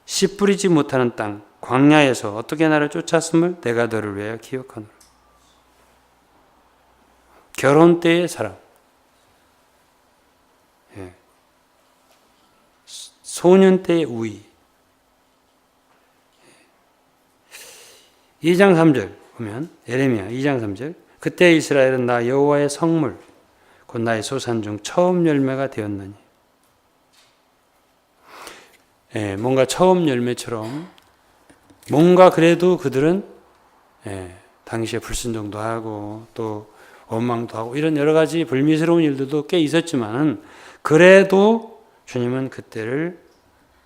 씨 뿌리지 못하는 땅 광야에서 어떻게 나를 쫓았음을 내가 너를 위하여 기억하노라. 결혼 때의 사랑, 소년 때의 우위. 2장 3절 보면 예레미야 2장 3절 그때 이스라엘은 나 여호와의 성물 곧 나의 소산 중 처음 열매가 되었느니. 뭔가 처음 열매처럼 뭔가 그래도 그들은 당시에 불순종도 하고 또 원망도 하고 이런 여러 가지 불미스러운 일들도 꽤 있었지만 그래도 주님은 그때를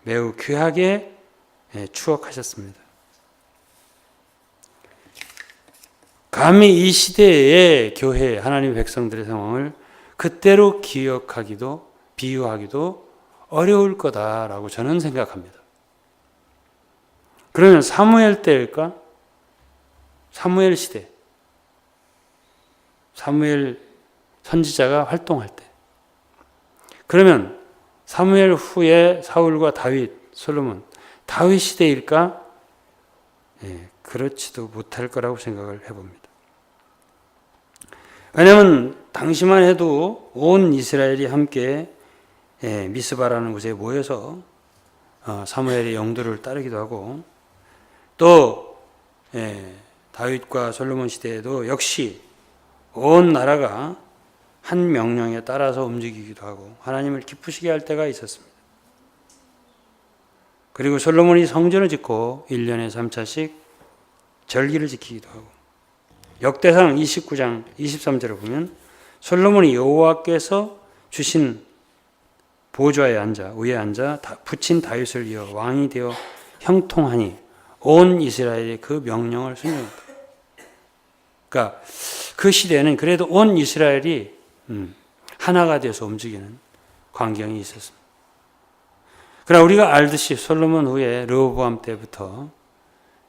매우 귀하게 추억하셨습니다. 감히 이 시대의 교회 하나님의 백성들의 상황을 그때로 기억하기도 비유하기도 어려울 거다라고 저는 생각합니다. 그러면 사무엘 때일까? 사무엘 시대. 사무엘 선지자가 활동할 때. 그러면 사무엘 후에 사울과 다윗, 솔로몬, 다윗 시대일까? 그렇지도 못할 거라고 생각을 해봅니다. 왜냐하면 당시만 해도 온 이스라엘이 함께 미스바라는 곳에 모여서 사무엘의 영도를 따르기도 하고 또 다윗과 솔로몬 시대에도 역시 온 나라가 한 명령에 따라서 움직이기도 하고 하나님을 기쁘시게 할 때가 있었습니다. 그리고 솔로몬이 성전을 짓고 1년에 3차씩 절기를 지키기도 하고 역대상 29장 23절을 보면 솔로몬이 여호와께서 주신 보좌에 앉아 위에 앉아 붙인 다윗을 이어 왕이 되어 형통하니 온 이스라엘이 그 명령을 순종했다. 그러니까 그 시대에는 그래도 온 이스라엘이 하나가 되어서 움직이는 광경이 있었습니다. 그러나 우리가 알듯이 솔로몬 후에 르호보암 때부터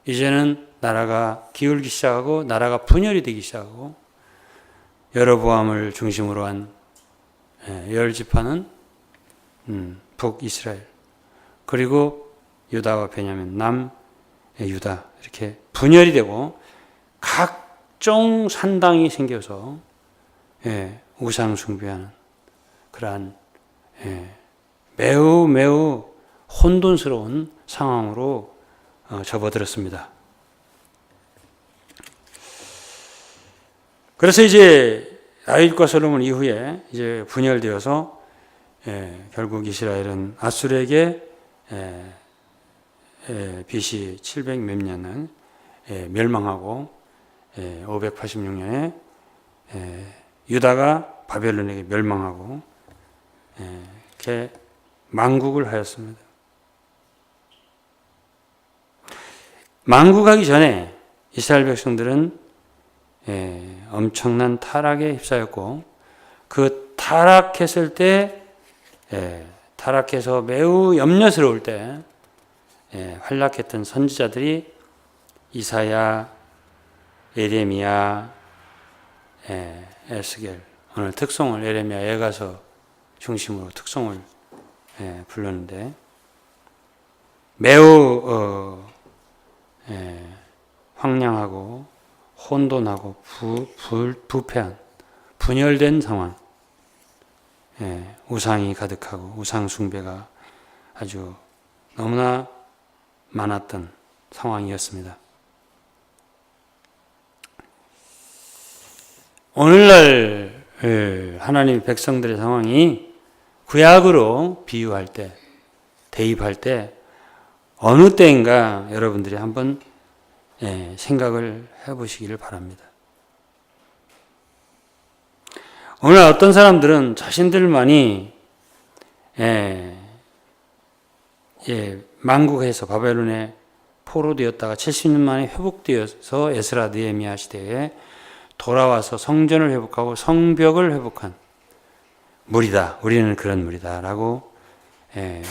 이제는 나라가 기울기 시작하고 나라가 분열이 되기 시작하고 여로보암을 중심으로 한 열 지파는 북이스라엘 그리고 유다와 베냐민 남유다 이렇게 분열이 되고 각종 산당이 생겨서 우상 숭배하는 그러한 매우 혼돈스러운 상황으로 접어들었습니다. 그래서 이제 다윗과 솔로몬 이후에 이제 분열되어서 결국 이스라엘은 아수르에게 BC 700 몇 년은 멸망하고 586년에 유다가 바벨론에게 멸망하고 이렇게 망국을 하였습니다. 망국하기 전에 이스라엘 백성들은 엄청난 타락에 휩싸였고 그 타락했을 때 타락해서 매우 염려스러울 때 활락했던 선지자들이 이사야, 예레미야, 에스겔 오늘 특송을 예레미야 예가서 중심으로 특송을 불렀는데 매우 황량하고 혼돈하고 부패한 분열된 상황 우상이 가득하고 우상 숭배가 아주 너무나 많았던 상황이었습니다. 오늘날 하나님 백성들의 상황이 구약으로 비유할 때 대입할 때 어느 때인가 여러분들이 한번 생각을 해보시기를 바랍니다. 오늘 어떤 사람들은 자신들만이 망국해서 바벨론에 포로되었다가 70년 만에 회복되어서 에스라 느헤미야 시대에 돌아와서 성전을 회복하고 성벽을 회복한 무리다. 우리는 그런 무리다. 라고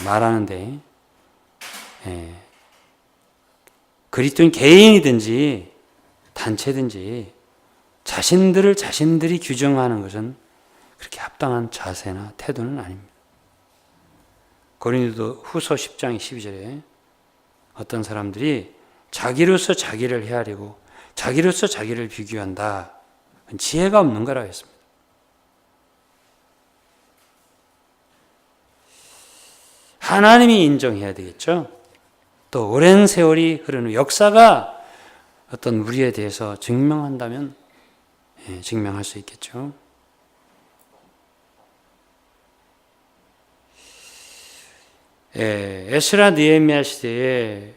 말하는데 그리스도인 개인이든지 단체든지 자신들을 자신들이 규정하는 것은 그렇게 합당한 자세나 태도는 아닙니다. 고린도 후서 10장 12절에 어떤 사람들이 자기로서 자기를 헤아리고 자기로서 자기를 비교한다. 지혜가 없는 거라고 했습니다. 하나님이 인정해야 되겠죠. 또 오랜 세월이 흐른 후 역사가 어떤 우리에 대해서 증명한다면 증명할 수 있겠죠. 에스라 느헤미야 시대에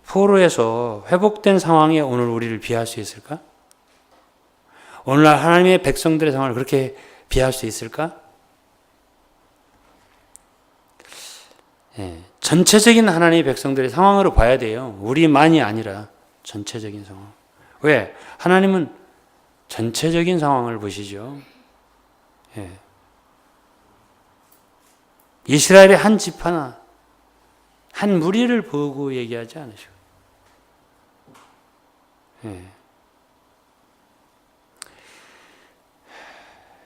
포로에서 회복된 상황에 오늘 우리를 비할 수 있을까? 오늘날 하나님의 백성들의 상황을 그렇게 비할 수 있을까? 전체적인 하나님의 백성들의 상황으로 봐야 돼요. 우리만이 아니라 전체적인 상황. 왜? 하나님은 전체적인 상황을 보시죠. 이스라엘의 한 집 하나, 한 무리를 보고 얘기하지 않으시고.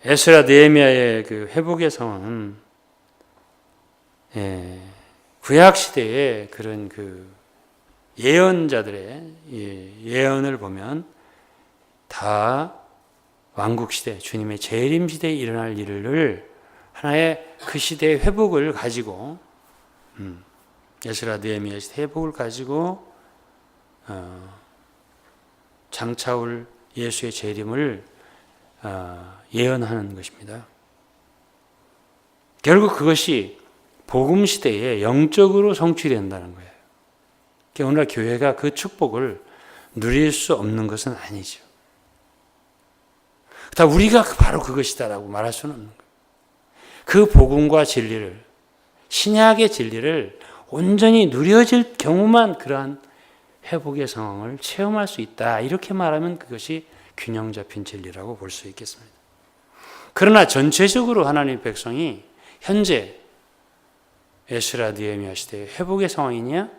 에스라 느헤미야의 그 회복의 상황은 구약 시대의 그런 그 예언자들의 예언을 보면 다 왕국 시대, 주님의 재림 시대에 일어날 일을 하나의 그 시대의 회복을 가지고 에스라 느헤미야 시대 회복을 가지고 장차올 예수의 재림을 예언하는 것입니다. 결국 그것이 복음 시대에 영적으로 성취된다는 거예요. 그러니까 오늘날 교회가 그 축복을 누릴 수 없는 것은 아니죠. 다 우리가 바로 그것이다라고 말할 수는 없는 거예요. 그 복음과 진리를, 신약의 진리를 온전히 누려질 경우만 그러한 회복의 상황을 체험할 수 있다. 이렇게 말하면 그것이 균형 잡힌 진리라고 볼 수 있겠습니다. 그러나 전체적으로 하나님의 백성이 현재 에스라 느헤미야 시대의 회복의 상황이냐?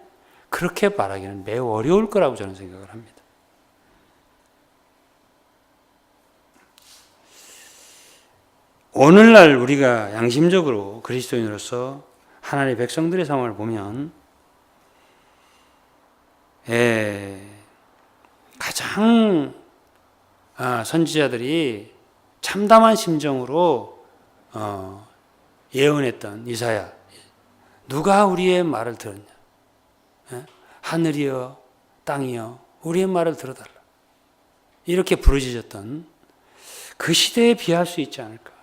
그렇게 말하기는 매우 어려울 거라고 저는 생각을 합니다. 오늘날 우리가 양심적으로 그리스도인으로서 하나님의 백성들의 상황을 보면 가장 선지자들이 참담한 심정으로 예언했던 이사야, 누가 우리의 말을 들었냐? 하늘이여 땅이여 우리의 말을 들어달라. 이렇게 부르짖었던 그 시대에 비할 수 있지 않을까?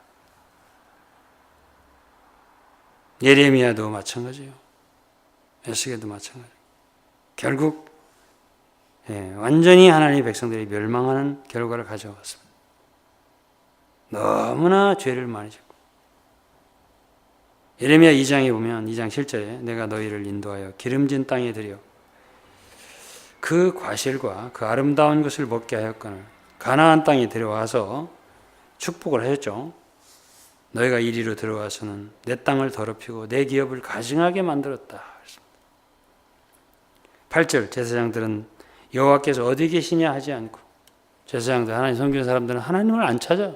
예레미야도 마찬가지예요. 에스겔도 마찬가지예요. 결국 완전히 하나님의 백성들이 멸망하는 결과를 가져왔습니다. 너무나 죄를 많이 짓고. 예레미야 2장에 보면 2장 7절에 내가 너희를 인도하여 기름진 땅에 들여 그 과실과 그 아름다운 것을 먹게 하였거늘 가나안 땅에 들여와서 축복을 하셨죠. 너희가 이리로 들어와서는 내 땅을 더럽히고 내 기업을 가증하게 만들었다. 8절 제사장들은 여호와께서 어디 계시냐 하지 않고, 제사장들, 하나님 섬기는 사람들은 하나님을 안 찾아.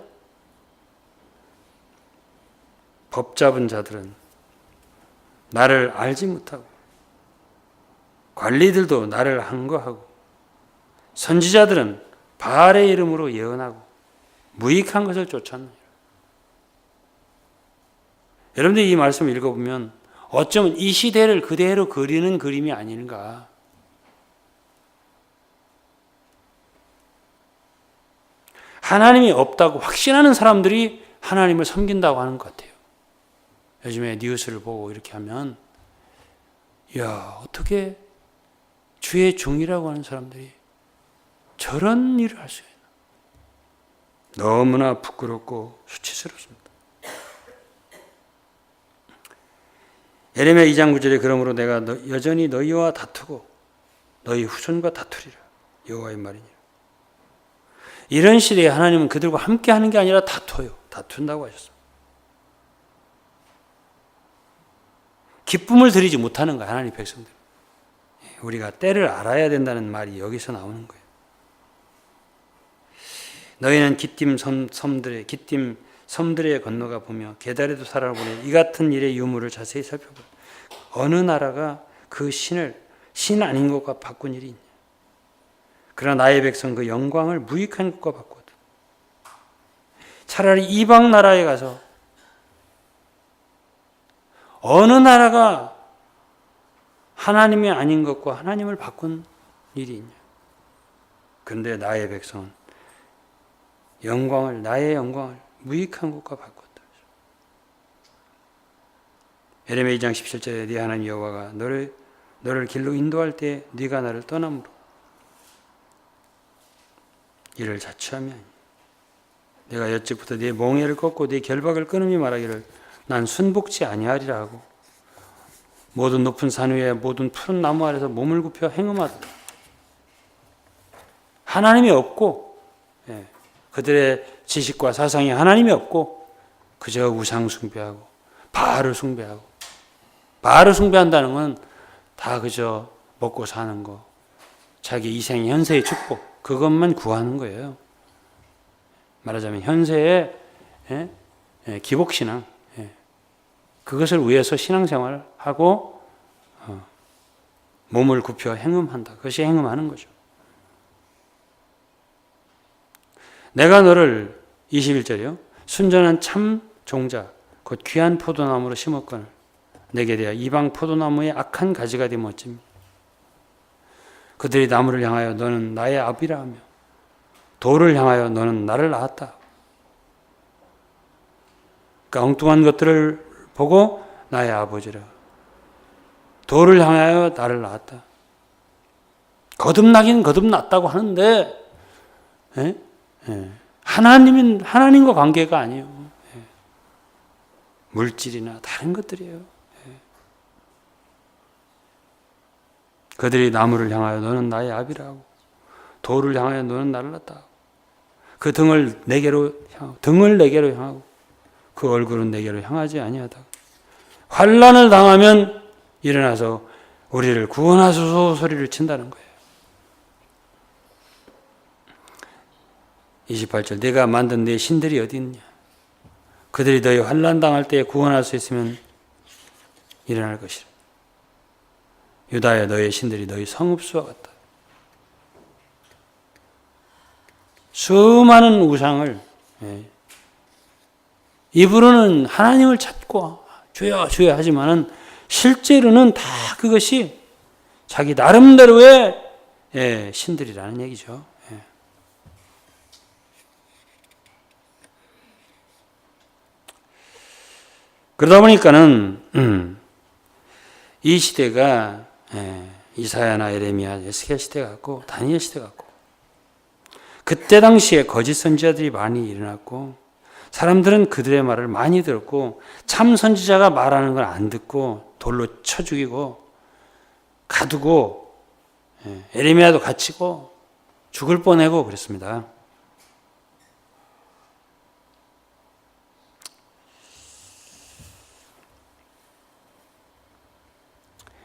법 잡은 자들은 나를 알지 못하고, 관리들도 나를 항거하고, 선지자들은 바알의 이름으로 예언하고 무익한 것을 쫓았느니라. 여러분들 이 말씀을 읽어보면 어쩌면 이 시대를 그대로 그리는 그림이 아닌가. 하나님이 없다고 확신하는 사람들이 하나님을 섬긴다고 하는 것 같아요. 요즘에 뉴스를 보고 이렇게 하면, 야, 어떻게 주의 종이라고 하는 사람들이 저런 일을 할 수 있나. 너무나 부끄럽고 수치스럽습니다. 예레미야 2장 9절에 그러므로 내가 여전히 너희와 다투고 너희 후손과 다투리라. 여호와의 말이니라. 이런 시대에 하나님은 그들과 함께 하는 게 아니라 다퉈요. 다툰다고 하셨습니다. 기쁨을 드리지 못하는 거예요. 하나님 백성들. 우리가 때를 알아야 된다는 말이 여기서 나오는 거예요. 너희는 기띔 섬들의 기띔 섬들에 건너가 보며 게달에도 살아보니 이 같은 일의 유무를 자세히 살펴보라. 어느 나라가 그 신을 신 아닌 것과 바꾼 일이 있냐. 그러나 나의 백성 그 영광을 무익한 것과 바꾸거든. 차라리 이방 나라에 가서 어느 나라가 하나님이 아닌 것과 하나님을 바꾼 일이 있냐. 그런데 나의 백성은 나의 영광을 무익한 것과 바꿨다. 에레미야 2장 17절에 네 하나님 여호와가 너를 길로 인도할 때 네가 나를 떠남으로 이를 자초함이 아니야. 내가 여찌부터 네 몽에를 꺾고 네 결박을 끊음이 말하기를 난 순복지 아니하리라 하고 모든 높은 산 위에 모든 푸른 나무 아래서 몸을 굽혀 행음하다. 하나님이 없고 그들의 지식과 사상이 하나님이 없고 그저 우상 숭배하고 바알을 숭배하고 바알을 숭배한다는 건 다 그저 먹고 사는 거, 자기 이생 현세의 축복 그것만 구하는 거예요. 말하자면 현세의 기복신앙, 그것을 위해서 신앙생활을 하고 몸을 굽혀 행음한다. 그것이 행음하는 거죠. 내가 너를 21절이요. 순전한 참 종자 곧 귀한 포도나무로 심었거늘 내게 대하여 이방 포도나무의 악한 가지가 되면 어찌며 그들이 나무를 향하여 너는 나의 아비라 하며 돌을 향하여 너는 나를 낳았다. 그러니까 엉뚱한 것들을 보고 나의 아버지라. 돌을 향하여 나를 낳았다. 거듭나긴 거듭났다고 하는데 하나님과 관계가 아니에요. 물질이나 다른 것들이에요. 그들이 나무를 향하여 너는 나의 아비라 하고 돌을 향하여 너는 나를 낳았다. 그 등을 내게로 향하고 그 얼굴은 내게로 향하지 아니하다. 환난을 당하면 일어나서 우리를 구원하소서 소리를 친다는 거예요. 28절 내가 만든 내 신들이 어디 있냐. 그들이 너희 환난 당할 때에 구원할 수 있으면 일어날 것이라. 유다야 너의 신들이 너희 성읍수와 같다. 수많은 우상을 입으로는 하나님을 찾고 주여 주여 하지만은 실제로는 다 그것이 자기 나름대로의 신들이라는 얘기죠. 그러다 보니까는 이 시대가 이사야나 에레미야, 에스겔 시대 같고 다니엘 시대 같고 그때 당시에 거짓 선지자들이 많이 일어났고 사람들은 그들의 말을 많이 들었고 참 선지자가 말하는 걸 안 듣고 돌로 쳐 죽이고 가두고 에레미야도 갇히고 죽을 뻔하고 그랬습니다.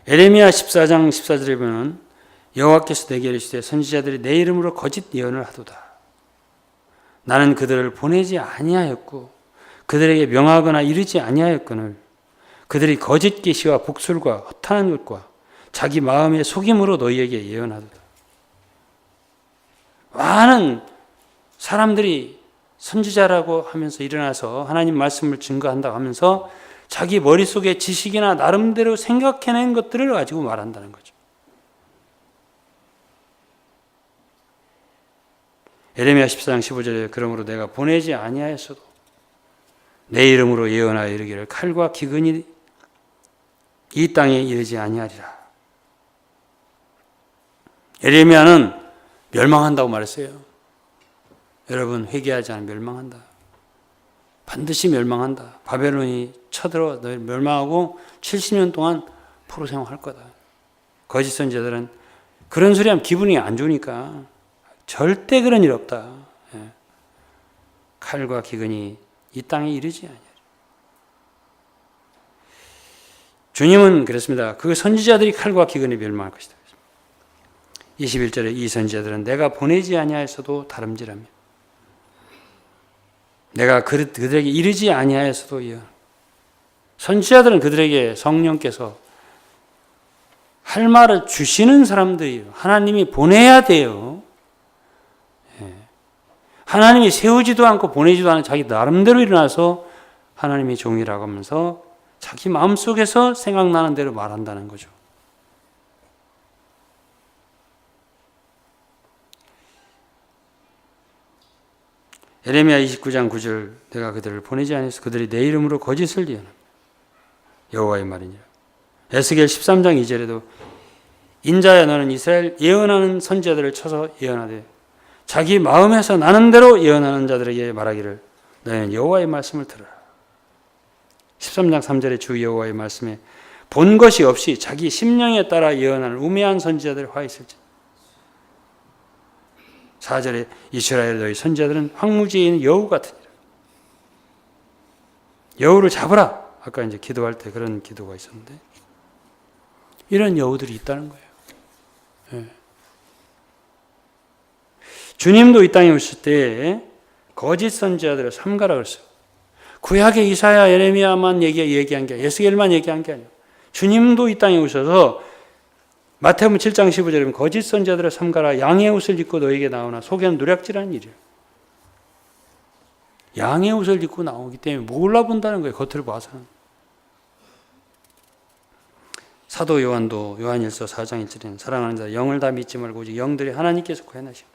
에레미야 14장 14절에 보면 여호와께서 내게 이르시되 선지자들이 내 이름으로 거짓 예언을 하도다. 나는 그들을 보내지 아니하였고 그들에게 명하거나 이르지 아니하였거늘 그들이 거짓 계시와 복술과 허탄한 것과 자기 마음의 속임으로 너희에게 예언하도다. 많은 사람들이 선지자라고 하면서 일어나서 하나님 말씀을 증거한다고 하면서 자기 머릿속에 지식이나 나름대로 생각해낸 것들을 가지고 말한다는 거죠. 에레미야 14장 15절에 그러므로 내가 보내지 아니하였어도 내 이름으로 예언하여 이르기를 칼과 기근이 이 땅에 이르지 아니하리라. 에레미야는 멸망한다고 말했어요. 여러분 회개하지 않으면 멸망한다. 반드시 멸망한다. 바벨론이 쳐들어 너희 멸망하고 70년 동안 포로 생활할 거다. 거짓 선지자들은 그런 소리 하면 기분이 안 좋으니까 절대 그런 일 없다. 칼과 기근이 이 땅에 이르지 아니하리라. 주님은 그랬습니다. 그 선지자들이 칼과 기근에 멸망할 것이다. 21절에 이 선지자들은 내가 보내지 아니하였어도 다름질하며 내가 그들에게 이르지 아니하였어도요. 선지자들은 그들에게 성령께서 할 말을 주시는 사람들이에요. 하나님이 보내야 돼요. 하나님이 세우지도 않고 보내지도 않은 자기 나름대로 일어나서 하나님의 종이라고 하면서 자기 마음속에서 생각나는 대로 말한다는 거죠. 에레미야 29장 9절 내가 그들을 보내지 아니하여서 그들이 내 이름으로 거짓을 예언합니다. 여호와의 말이니라. 에스겔 13장 2절에도 인자야 너는 이스라엘 예언하는 선지자들을 쳐서 예언하되 자기 마음에서 나는 대로 예언하는 자들에게 말하기를 너희는 여호와의 말씀을 들으라. 13장 3절에 주 여호와의 말씀에 본 것이 없이 자기 심령에 따라 예언하는 우매한 선지자들 화 있을지. 4절에 이스라엘 너희 선지자들은 황무지에 있는 여우 같으니라. 여우를 잡으라. 아까 이제 기도할 때 그런 기도가 있었는데 이런 여우들이 있다는 거예요. 예. 주님도 이 땅에 오실 때 거짓 선지자들을 삼가라 그랬어요. 구약의 이사야, 예레미야만 얘기한 게 아니라 에스겔만 얘기한 게 아니에요. 주님도 이 땅에 오셔서 마태복음 7장 15절에 보면 거짓 선지자들을 삼가라. 양의 옷을 입고 너에게 나오나 속에는 노략질하는 일이에요. 양의 옷을 입고 나오기 때문에 몰라본다는 거예요. 겉을 봐서는. 사도 요한도 요한일서 4장 1절에는 사랑하는 자 영을 다 믿지 말고 오직 영들이 하나님께서 구해내시고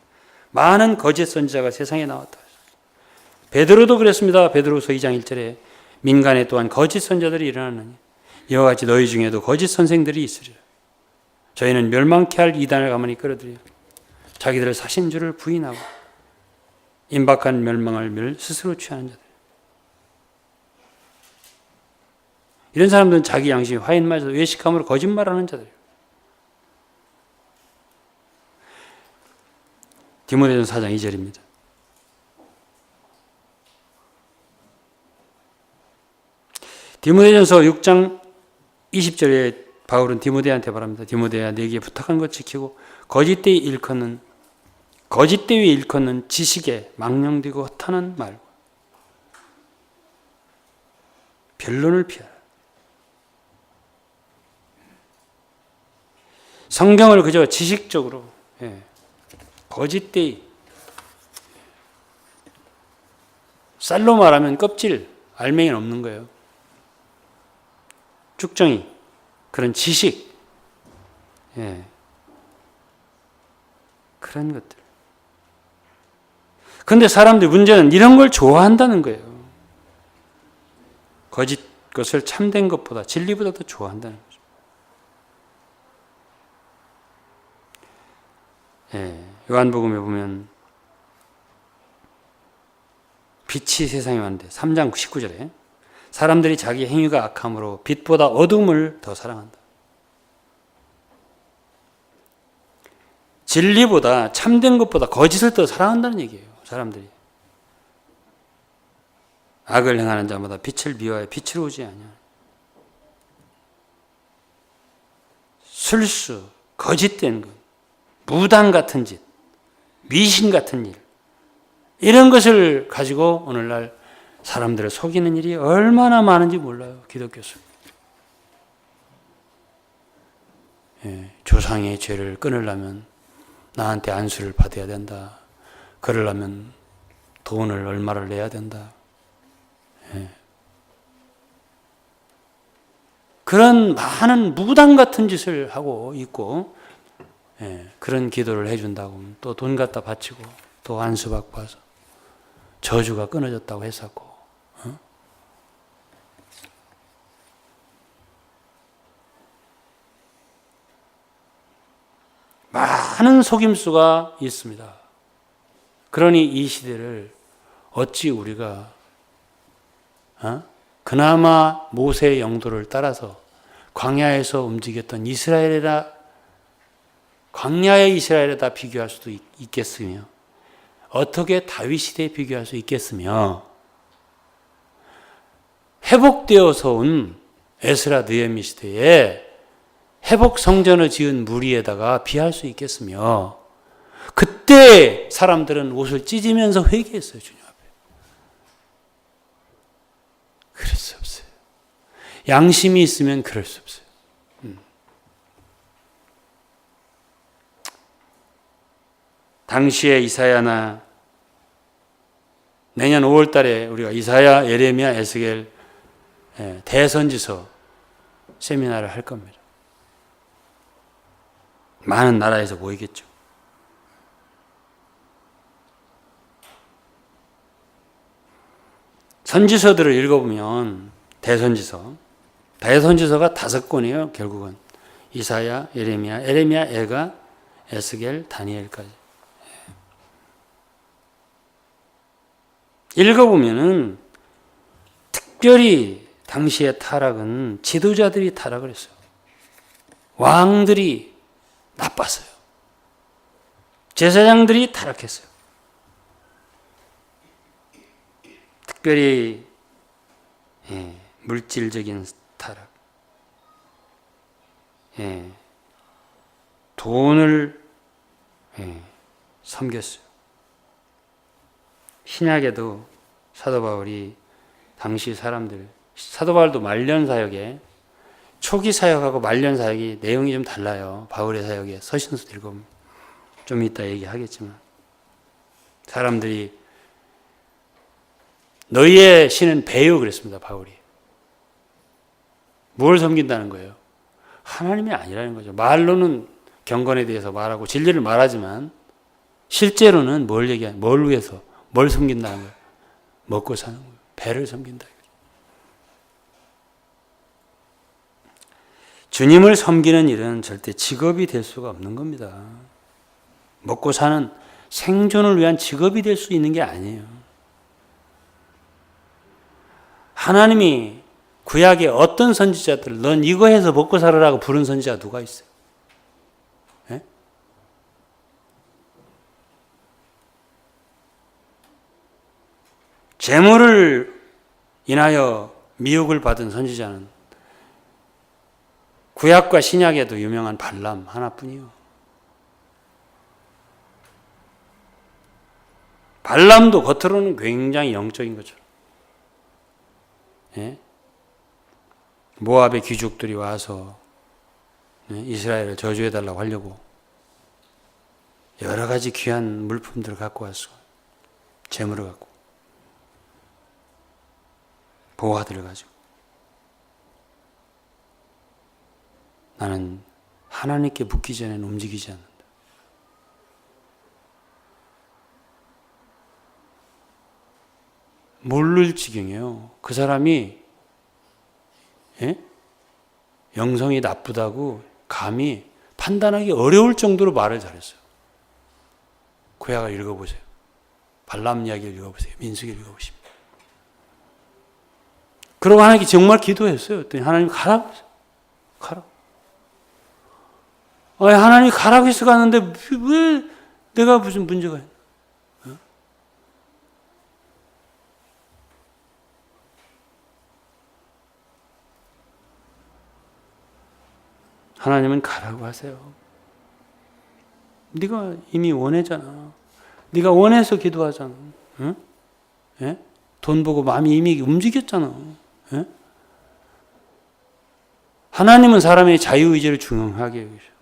많은 거짓 선지자가 세상에 나왔다. 베드로도 그랬습니다. 베드로서 2장 1절에 민간에 또한 거짓 선지자들이 일어나느니 이와 같이 너희 중에도 거짓 선생들이 있으리라. 저희는 멸망케 할 이단을 가만히 끌어들여 자기들을 사신 줄을 부인하고 임박한 멸망을 스스로 취하는 자들. 이런 사람들은 자기 양심이 화인마저 외식함으로 거짓말하는 자들이에요. 디모데전서 4장 2절입니다. 디모데전서 6장 20절에 바울은 디모데한테 말합니다. 디모데야 내게 부탁한 것 지키고 거짓되이 일컫는 지식에 망령되고 허탄한 말과 변론을 피하라. 성경을 그저 지식적으로 거짓되이 쌀로 말하면 껍질, 알맹이는 없는 거예요. 쭉정이 그런 지식 그런 것들. 그런데 사람들이 문제는 이런 걸 좋아한다는 거예요. 거짓 것을 참된 것보다 진리보다 더 좋아한다는 거죠. 요한복음에 보면 빛이 세상에 왔는데 3장 19절에 사람들이 자기 행위가 악함으로 빛보다 어둠을 더 사랑한다. 진리보다 참된 것보다 거짓을 더 사랑한다는 얘기예요. 사람들이. 악을 행하는 자마다 빛을 미워하여 빛으로 오지 아니하냐. 술수, 거짓된 것, 무당 같은 짓, 미신 같은 일, 이런 것을 가지고 오늘날 사람들을 속이는 일이 얼마나 많은지 몰라요. 기독교 속에. 조상의 죄를 끊으려면 나한테 안수를 받아야 된다. 그러려면 돈을 얼마를 내야 된다. 그런 많은 무당 같은 짓을 하고 있고 그런 기도를 해준다고 또 돈 갖다 바치고 또 안수받고 와서 저주가 끊어졌다고 했었고 많은 속임수가 있습니다. 그러니 이 시대를 어찌 우리가 그나마 모세의 영도를 따라서 광야에서 움직였던 광야의 이스라엘에다 비교할 수도 있겠으며 어떻게 다윗 시대에 비교할 수 있겠으며 회복되어서 온 에스라 느헤미 시대에 회복 성전을 지은 무리에다가 비할 수 있겠으며 그때 사람들은 옷을 찢으면서 회개했어요. 주님 앞에. 양심이 있으면 그럴 수 없어요. 당시에 이사야나 내년 5월 달에 우리가 이사야, 예레미야, 에스겔 대선지서 세미나를 할 겁니다. 많은 나라에서 모이겠죠. 선지서들을 읽어보면 대선지서가 5권이에요. 결국은 이사야, 예레미야, 에가, 에스겔, 다니엘까지. 읽어보면은 특별히 당시의 타락은 지도자들이 타락을 했어요. 왕들이 나빴어요. 제사장들이 타락했어요. 특별히 물질적인 타락, 돈을 섬겼어요. 신약에도 사도 바울이 당시 사람들, 사도 바울도 말년 사역에 초기 사역하고 말년 사역이 내용이 좀 달라요. 바울의 사역에 서신서 읽으면 좀 이따 얘기하겠지만 사람들이 너희의 신은 배요 그랬습니다. 바울이. 뭘 섬긴다는 거예요? 하나님이 아니라는 거죠. 말로는 경건에 대해서 말하고 진리를 말하지만 실제로는 뭘 위해서 뭘 섬긴다는 거예요? 먹고 사는 거예요. 배를 섬긴다. 주님을 섬기는 일은 절대 직업이 될 수가 없는 겁니다. 먹고 사는 생존을 위한 직업이 될 수 있는 게 아니에요. 하나님이 구약에 어떤 선지자들, 넌 이거 해서 먹고 살아라고 부른 선지자 누가 있어요? 네? 재물을 인하여 미혹을 받은 선지자는 구약과 신약에도 유명한 발람 하나뿐이요. 발람도 겉으로는 굉장히 영적인 것처럼, 예? 모압의 귀족들이 와서 이스라엘을 저주해달라고 하려고 여러 가지 귀한 물품들을 갖고 왔어. 재물을 갖고, 보화들을 가지고. 나는 하나님께 묻기 전에는 움직이지 않는다. 모를 지경이에요. 그 사람이 영성이 나쁘다고 감히 판단하기 어려울 정도로 말을 잘했어요. 구약을 읽어보세요. 발람 이야기를 읽어보세요. 민수기를 읽어보십니다. 그러고 하나님께 정말 기도했어요. 그랬더니 하나님 가라고 했어요. 가라고. 하나님이 가라고 해서 가는데 왜 내가 무슨 문제가 있나? 하나님은 가라고 하세요. 네가 이미 원해잖아. 네가 원해서 기도하잖아. 응? 예? 돈 보고 마음이 이미 움직였잖아. 예? 하나님은 사람의 자유의지를 중요하게 여기셔.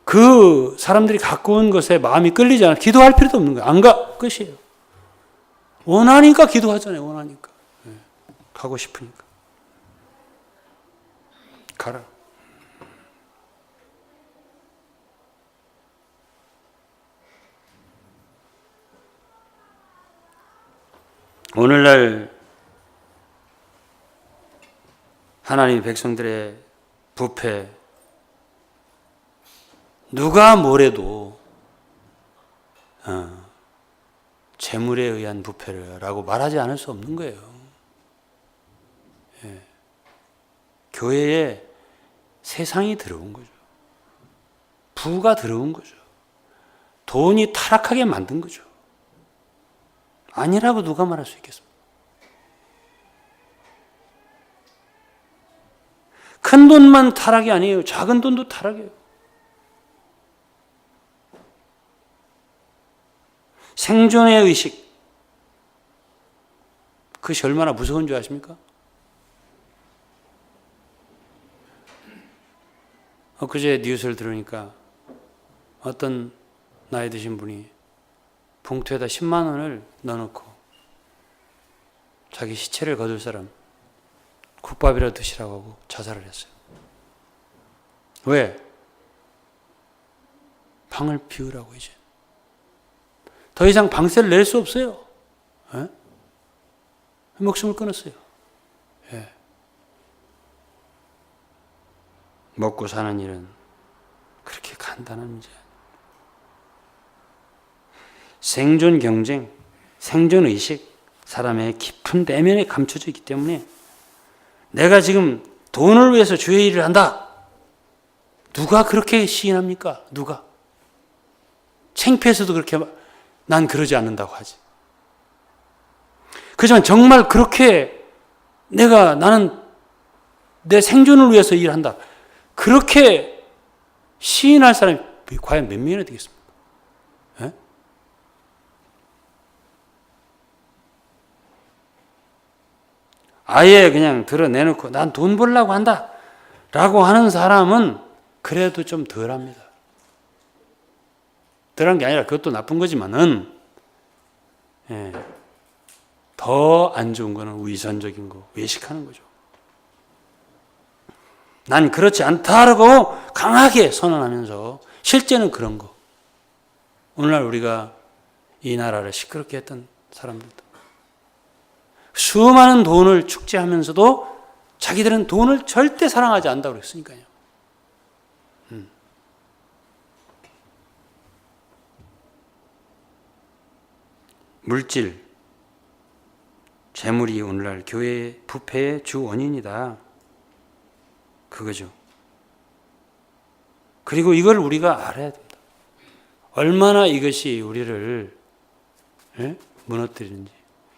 그 사람들이 갖고 온 것에 마음이 끌리지 않아. 기도할 필요도 없는 거야. 안 가. 끝이에요. 원하니까 기도하잖아요. 원하니까. 예. 가고 싶으니까. 가라. 오늘날 하나님 백성들의 부패, 누가 뭐래도 재물에 의한 부패라고 말하지 않을 수 없는 거예요. 예. 교회에 세상이 들어온 거죠. 부가 들어온 거죠. 돈이 타락하게 만든 거죠. 아니라고 누가 말할 수 있겠습니까? 큰 돈만 타락이 아니에요. 작은 돈도 타락이에요. 생존의 의식, 그것이 얼마나 무서운 줄 아십니까? 엊그제 뉴스를 들으니까 어떤 나이 드신 분이 봉투에다 10만 원을 넣어놓고 자기 시체를 거둘 사람 국밥이라도 드시라고 하고 자살을 했어요. 왜? 방을 비우라고 이제. 더 이상 방세를 낼 수 없어요. 에? 목숨을 끊었어요. 예. 먹고 사는 일은 그렇게 간단한 문제. 생존 경쟁, 생존 의식, 사람의 깊은 내면에 감춰져 있기 때문에 내가 지금 돈을 위해서 주의 일을 한다. 누가 그렇게 시인합니까? 누가? 창피해서도 그렇게 난 그러지 않는다고 하지. 그렇지만 정말 그렇게 나는 내 생존을 위해서 일한다. 그렇게 시인할 사람이 과연 몇 명이나 되겠습니까? 에? 아예 그냥 드러내놓고 난 돈 벌려고 한다 라고 하는 사람은 그래도 좀 덜합니다. 덜한 게 아니라 그것도 나쁜 거지만은 더 안 좋은 거는 위선적인 거, 외식하는 거죠. 난 그렇지 않다라고 강하게 선언하면서 실제는 그런 거. 오늘날 우리가 이 나라를 시끄럽게 했던 사람들도 수많은 돈을 축제하면서도 자기들은 돈을 절대 사랑하지 않는다고 그랬으니까요. 물질, 재물이 오늘날 교회 부패의 주 원인이다. 그거죠. 그리고 이걸 우리가 알아야 됩니다. 얼마나 이것이 우리를 무너뜨리는지.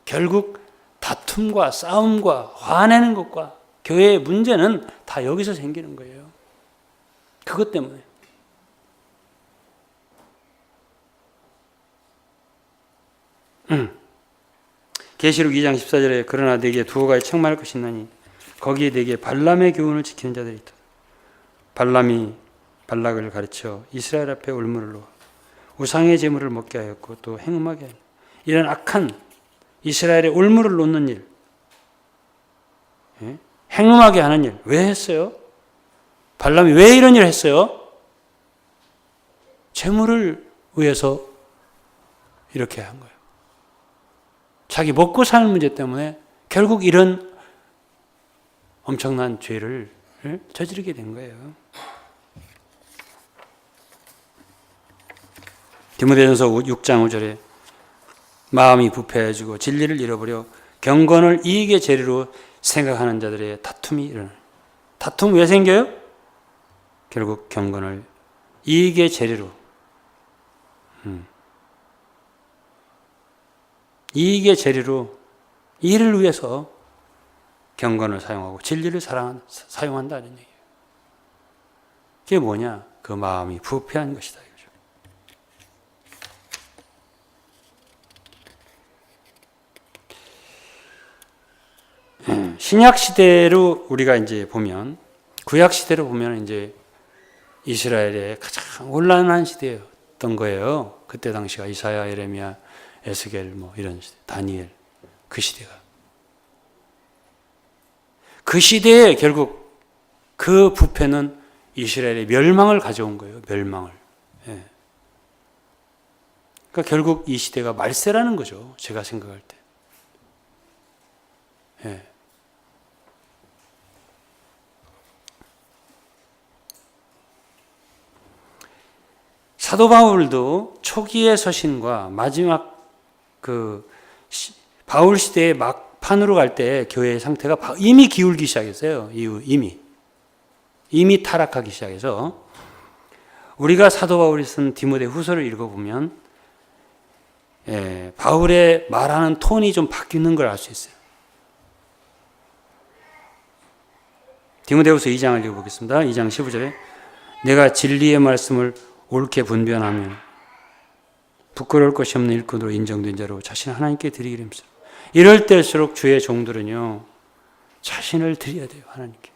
결국 다툼과 싸움과 화내는 것과 교회의 문제는 다 여기서 생기는 거예요. 그것 때문에. 계시록 2장 14절에 그러나 네게 두어 가지 책망할 것이 있나니 거기에 네게 발람의 교훈을 지키는 자들이 있다. 발람이 발락을 가르쳐 이스라엘 앞에 올무를 놓아 우상의 제물을 먹게 하였고 또 행음하게 하였고 이런 악한 이스라엘의 올무를 놓는 일, 행음하게 하는 일 왜 했어요? 발람이 왜 이런 일을 했어요? 제물을 위해서 이렇게 한 거예요. 자기 먹고 사는 문제 때문에 결국 이런 엄청난 죄를 저지르게 된 거예요. 디모데전서 6장 5절에 마음이 부패해지고 진리를 잃어버려 경건을 이익의 재료로 생각하는 자들의 다툼이 일어나요. 다툼 왜 생겨요? 결국 경건을 이익의 재료로 이익의 재료로 일을 위해서 경건을 사용하고 진리를 사용한다는 얘기예요. 그게 뭐냐? 그 마음이 부패한 것이다. 신약 시대로 우리가 이제 보면, 구약 시대로 보면 이제 이스라엘의 가장 혼란한 시대였던 거예요. 그때 당시가 이사야, 예레미야, 에스겔 뭐 이런 시대, 다니엘 그 시대가. 그 시대에 결국 그 부패는 이스라엘의 멸망을 가져온 거예요. 멸망을. 예. 그러니까 결국 이 시대가 말세라는 거죠. 제가 생각할 때. 예. 사도 바울도 초기의 서신과 마지막 그 바울 시대의 막판으로 갈 때 교회의 상태가 이미 기울기 시작했어요. 이미 타락하기 시작해서 우리가 사도 바울이 쓴 디모데 후서를 읽어보면 바울의 말하는 톤이 좀 바뀌는 걸 알 수 있어요. 디모데후서 2장을 읽어보겠습니다. 2장 15절에 내가 진리의 말씀을 옳게 분변하며 부끄러울 것이 없는 일꾼으로 인정된 자로 자신 하나님께 드리기를 힘쓰라. 이럴 때일수록 주의 종들은요, 자신을 드려야 돼요, 하나님께.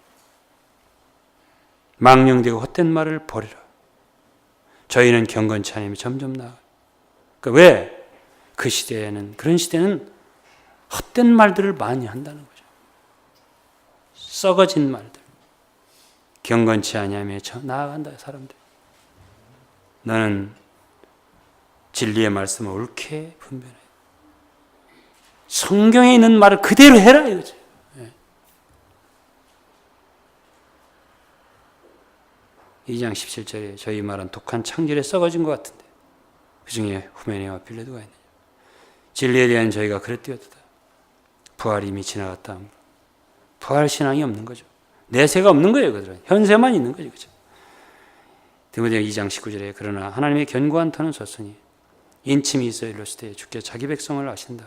망령되고 헛된 말을 버리라. 저희는 경건치 않으면 점점 나아가요. 그러니까 왜? 그 시대에는, 그런 시대는 헛된 말들을 많이 한다는 거죠. 썩어진 말들. 경건치 아니하며 나아간다, 사람들. 너는 진리의 말씀을 옳게 분별해. 성경에 있는 말을 그대로 해라, 이거죠. 네. 2장 17절에 저희 말은 독한 창질에 썩어진 것 같은데 그 중에 후메네와 빌레도가 있느냐. 진리에 대한 저희가 그랬되었다. 부활이 이미 지나갔다. 부활 신앙이 없는 거죠. 내세가 없는 거예요. 그들은 현세만 있는 거죠. 그죠? 디모데 2장 19절에 그러나 하나님의 견고한 터는 섰으니 인침이 있어 이르렀을 때 주께 자기 백성을 아신다.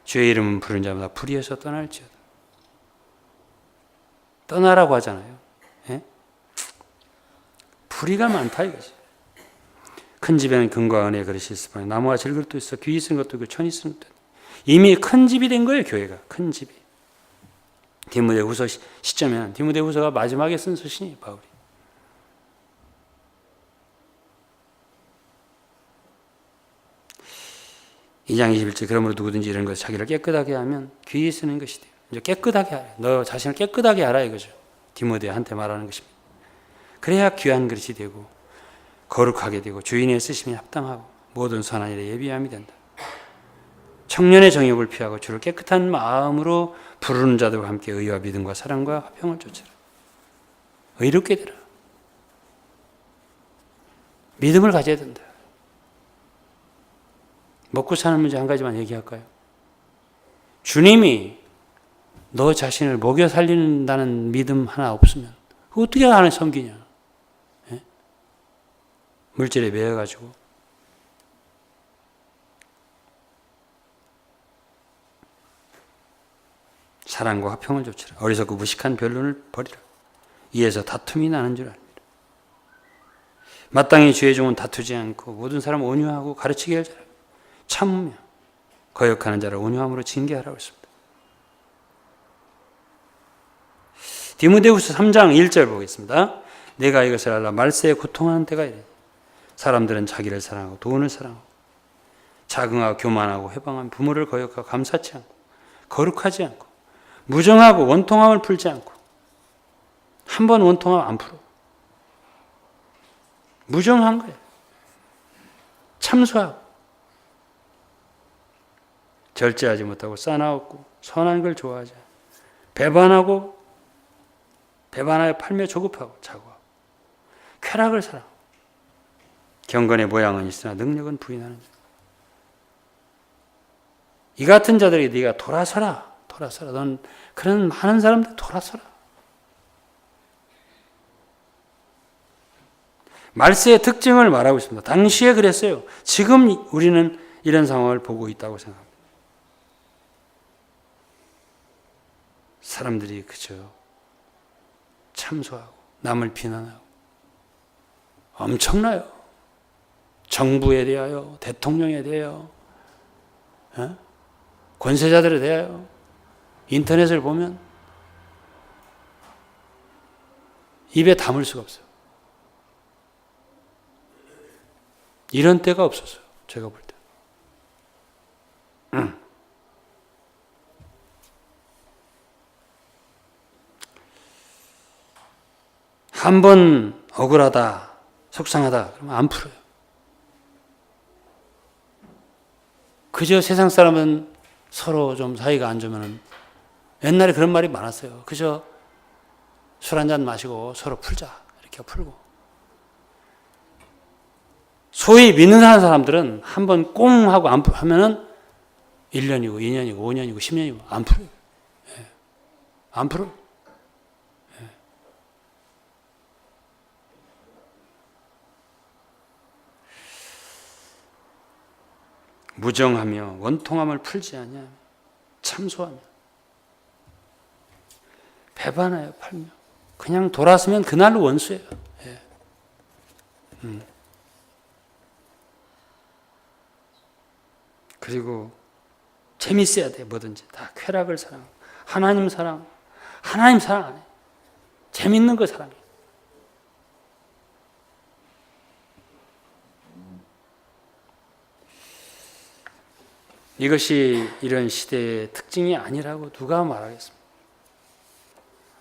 주의 이름은 부른 자마다 불의에서 떠날지어다. 떠나라고 하잖아요. 예? 불의가 많다 이거지. 큰 집에는 금과 은의 그릇이 있을 뿐 나무와 질그릇도 있어 귀히 쓴 것도 있고 천이 쓴 것도 있고. 이미 큰 집이 된 거예요. 교회가 큰 집이. 디모데후서 시점에는 디모데후서가 마지막에 쓴 서신이 바울이. 이 장 21절 그러므로 누구든지 이런 것을 자기를 깨끗하게 하면 귀히 쓰는 것이 돼요. 이제 깨끗하게 하라. 너 자신을 깨끗하게 하라 이거죠. 디모데한테 말하는 것입니다. 그래야 귀한 그릇이 되고 거룩하게 되고 주인의 쓰심에 합당하고 모든 선한 일에 예비함이 된다. 청년의 정욕을 피하고 주를 깨끗한 마음으로 부르는 자들과 함께 의와 믿음과 사랑과 화평을 쫓으라. 의롭게 되라. 믿음을 가져야 된다. 먹고 사는 문제 한 가지만 얘기할까요? 주님이 너 자신을 먹여 살린다는 믿음 하나 없으면 어떻게 하나님 섬기냐? 예? 물질에 매여가지고 사랑과 화평을 좇으라. 어리석고 무식한 변론을 버리라. 이에서 다툼이 나는 줄 압니다. 마땅히 주의 종은 다투지 않고 모든 사람 온유하고 가르치게 할 자라. 참으며 거역하는 자를 온유함으로 징계하라고 했습니다. 디모데후서 3장 1절 보겠습니다. 내가 이것을 알라 말세에 고통하는 때가 이르니 사람들은 자기를 사랑하고 돈을 사랑하고 자긍하고 교만하고 회방하며 부모를 거역하고 감사치 않고 거룩하지 않고 무정하고 원통함을 풀지 않고 한 번 원통하면 안 풀어. 무정한 거예요. 참소하고 절제하지 못하고 싸나웠고 선한 걸 좋아하지 않고 배반하여 팔며 조급하고 자고하고 쾌락을 사랑하고 경건의 모양은 있으나 능력은 부인하는 자. 이 같은 자들이 네가 돌아서라. 넌 그런 많은 사람들 돌아서라. 말세의 특징을 말하고 있습니다. 당시에 그랬어요. 지금 우리는 이런 상황을 보고 있다고 생각합니다. 사람들이 그저 참소하고 남을 비난하고 엄청나요. 정부에 대하여, 대통령에 대하여, 권세자들에 대하여 인터넷을 보면 입에 담을 수가 없어요. 이런 때가 없었어요. 제가 볼 때. 한 번 억울하다, 속상하다, 그러면 안 풀어요. 그저 세상 사람은 서로 좀 사이가 안 좋으면 옛날에 그런 말이 많았어요. 그저 술 한잔 마시고 서로 풀자. 이렇게 풀고. 소위 믿는 사람들은 한 번 꽁 하고 안 하면은 1년이고 2년이고 5년이고 10년이고 안 풀어요. 예. 안 풀어요. 예. 무정하며 원통함을 풀지 않냐. 참소하며 배반하여 팔며 그냥 돌아서면 그날로 원수예요. 예. 그리고 재밌어야 돼. 뭐든지 다 쾌락을 사랑, 하나님 사랑 안 해. 재밌는 거 사랑해. 이것이 이런 시대의 특징이 아니라고 누가 말하겠습니까?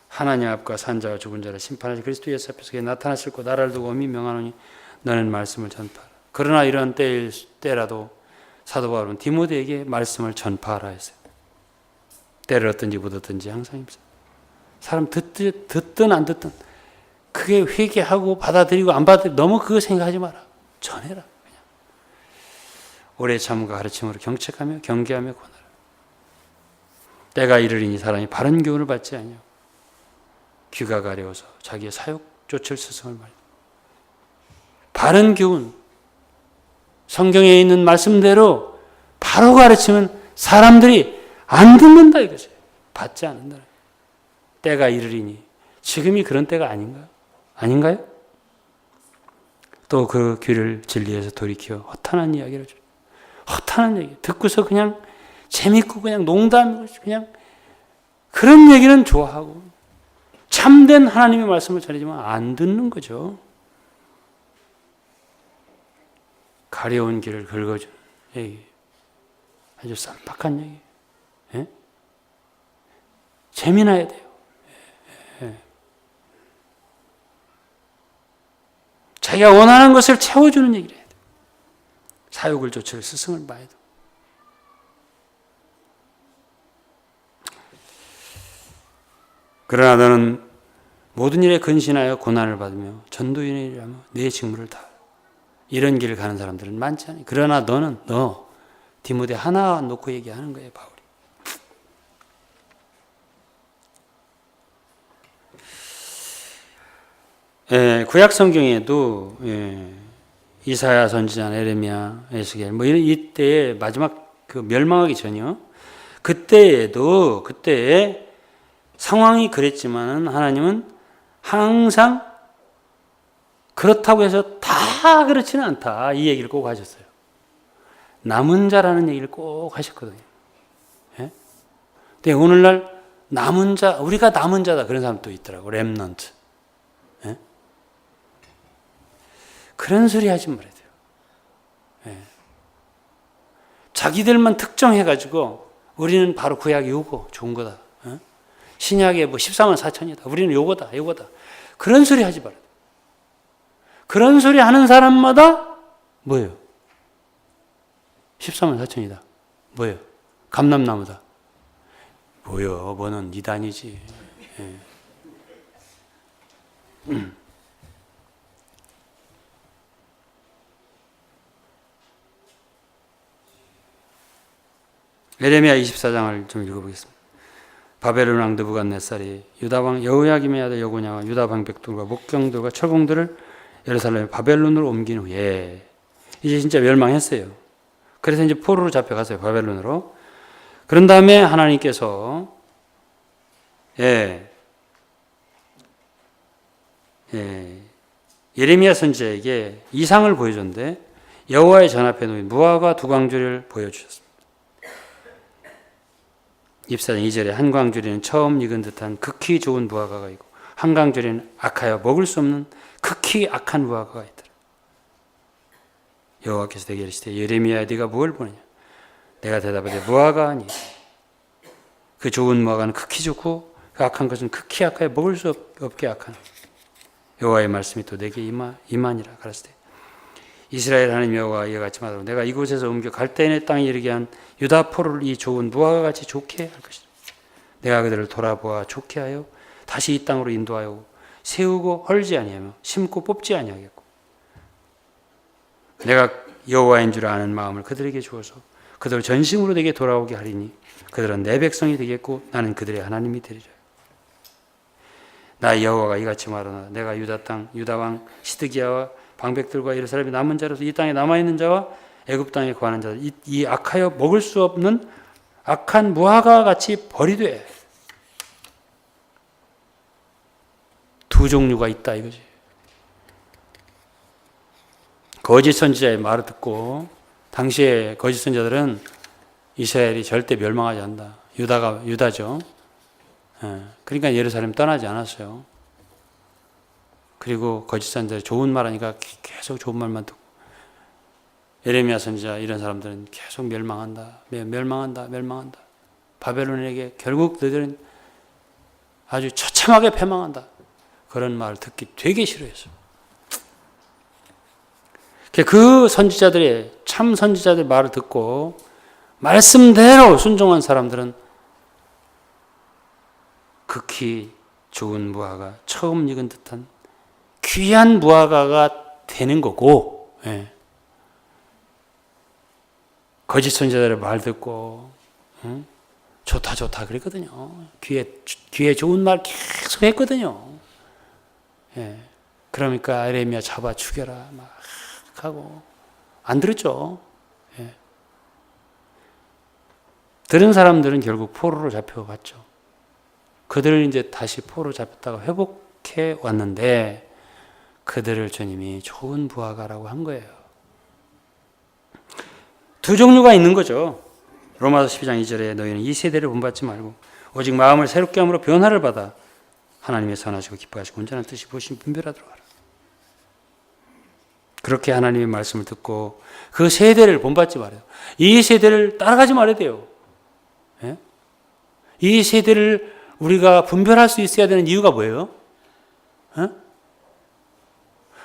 하나님 앞과 산자와 죽은 자를 심판하신 그리스도 예수 앞에서 그에 나타났을 고 나라를 두고 엄히 명하노니 너는 말씀을 전파하라. 그러나 이런 때라도 사도 바울은 디모데에게 말씀을 전파하라 했어요. 때를 얻든지 못 얻든지 항상 힘써. 사람 듣든 안 듣든 그게 회개하고 받아들이고 안 받아들이고 너무 그거 생각하지 마라. 전해라. 그냥. 오래 참과 가르침으로 경책하며 경계하며 권하라. 때가 이르리니 사람이 바른 교훈을 받지 아니하고 귀가 가려워서 자기의 사욕 좇을 스승을 말이다. 바른 교훈, 성경에 있는 말씀대로 바로 가르치면 사람들이 안 듣는다 이거죠. 받지 않는다. 때가 이르리니 지금이 그런 때가 아닌가요? 또 그 귀를 진리에서 돌이켜 허탄한 이야기를 줘. 허탄한 얘기 듣고서 그냥 재밌고 그냥 농담이고 그냥 그런 얘기는 좋아하고 참된 하나님의 말씀을 전해지만 안 듣는 거죠. 가려운 길을 긁어주는 얘기. 아주 쌈박한 얘기. 예? 재미나야 돼요. 예. 자기가 원하는 것을 채워주는 얘기를 해야 돼요. 사욕을 좇을 스승을 봐야 돼요. 그러나 너는 모든 일에 근신하여 고난을 받으며 전도인의 일을 하며 내 직무를 다하라. 이런 길을 가는 사람들은 많지 않아요. 그러나 너 디모데 하나 놓고 얘기하는 거예요, 바울이. 구약 성경에도 이사야 선지자, 에레미야, 에스겔 뭐 이런 이때에 마지막 그 멸망하기 전이요. 그때에 상황이 그랬지만은 하나님은 항상 그렇다고 해서 다 그렇지는 않다. 이 얘기를 꼭 하셨어요. 남은 자라는 얘기를 꼭 하셨거든요. 예? 근데 오늘날 남은 자, 우리가 남은 자다. 그런 사람도 있더라고. 렘넌트. 예? 그런 소리 하지 말아야 돼요. 예. 자기들만 특정해가지고 우리는 바로 구약이 요거 좋은 거다. 예? 신약에 뭐 14만 4천이다. 우리는 요거다. 그런 소리 하지 말아야 돼요. 그런 소리 하는 사람마다 뭐예요? 14만 4천이다. 뭐예요? 감람나무다. 뭐요? 뭐는 이단이지. 예. 에레미야 24장을 좀 읽어보겠습니다. 바벨론 왕 느부갓네살이 유다 왕 여호야김의 아들 여고냐와 유다 방백들과 목경들과 철공들을 예루살렘 바벨론으로 옮긴 후에 이제 진짜 멸망했어요. 그래서 이제 포로로 잡혀갔어요. 바벨론으로. 그런 다음에 하나님께서 예레미야 선지자에게 이상을 보여줬는데 여호와의 전 앞에 놓인 무화과 두 광주리를 보여주셨습니다. 입사장 2절에 한 광주리는 처음 익은 듯한 극히 좋은 무화과가 있고 한 광주리는 악하여 먹을 수 없는 극히 악한 무화과가 있더라. 여호와께서 내게 이르시되 예레미야 네가 무엇을 보느냐? 내가 대답하되 무화과 아니. 그 좋은 무화과는 극히 좋고 그 악한 것은 극히 악하여 먹을 수 없게 악한. 여호와의 말씀이 또 내게 임하니라 가라사대 이스라엘 하나님 여호와가 이와 같이 말하고 내가 이곳에서 옮겨 갈대인의 땅에 이르게 한 유다 포로를 이 좋은 무화과 같이 좋게 할 것이다. 내가 그들을 돌아보아 좋게 하여 다시 이 땅으로 인도하여 세우고 헐지 아니하며 심고 뽑지 아니하겠고 내가 여호와인 줄 아는 마음을 그들에게 주어서 그들을 전심으로 내게 돌아오게 하리니 그들은 내 백성이 되겠고 나는 그들의 하나님이 되리라. 나 여호와가 이같이 말하노라. 내가 유다 땅 유다 왕 시드기야와 방백들과 예루살렘의 남은 자로서 이 땅에 남아있는 자와 애굽 땅에 거하는 자들 이 악하여 먹을 수 없는 악한 무화과 같이 버리되 두 종류가 있다 이거지. 거짓 선지자의 말을 듣고 당시에 거짓 선지자들은 이스라엘이 절대 멸망하지 않는다. 유다죠. 그러니까 예루살렘 떠나지 않았어요. 그리고 거짓 선지자 좋은 말하니까 계속 좋은 말만 듣고, 예레미야 선지자 이런 사람들은 계속 멸망한다. 바벨론에게 결국 너희들은 아주 처참하게 패망한다. 그런 말을 듣기 되게 싫어했어요. 그 선지자들의, 참 선지자들의 말을 듣고 말씀대로 순종한 사람들은 극히 좋은 무화과, 처음 익은 듯한 귀한 무화과가 되는 거고, 거짓 선지자들의 말 듣고 좋다 그랬거든요. 귀에 좋은 말 계속 했거든요. 그러니까 에레미야 잡아 죽여라 막 하고 안 들었죠. 들은 사람들은 결국 포로로 잡혀갔죠. 그들을 이제 다시 포로로 잡혔다가 회복해 왔는데 그들을 주님이 좋은 무화과라고 한 거예요. 두 종류가 있는 거죠. 로마서 12장 2절에 너희는 이 세대를 본받지 말고 오직 마음을 새롭게 함으로 변화를 받아 하나님의 선하시고 기뻐하시고 온전한 뜻이 무엇인지 분별하도록 하라. 그렇게 하나님의 말씀을 듣고 그 세대를 본받지 말아요. 이 세대를 따라가지 말아야 돼요. 이 세대를 우리가 분별할 수 있어야 되는 이유가 뭐예요?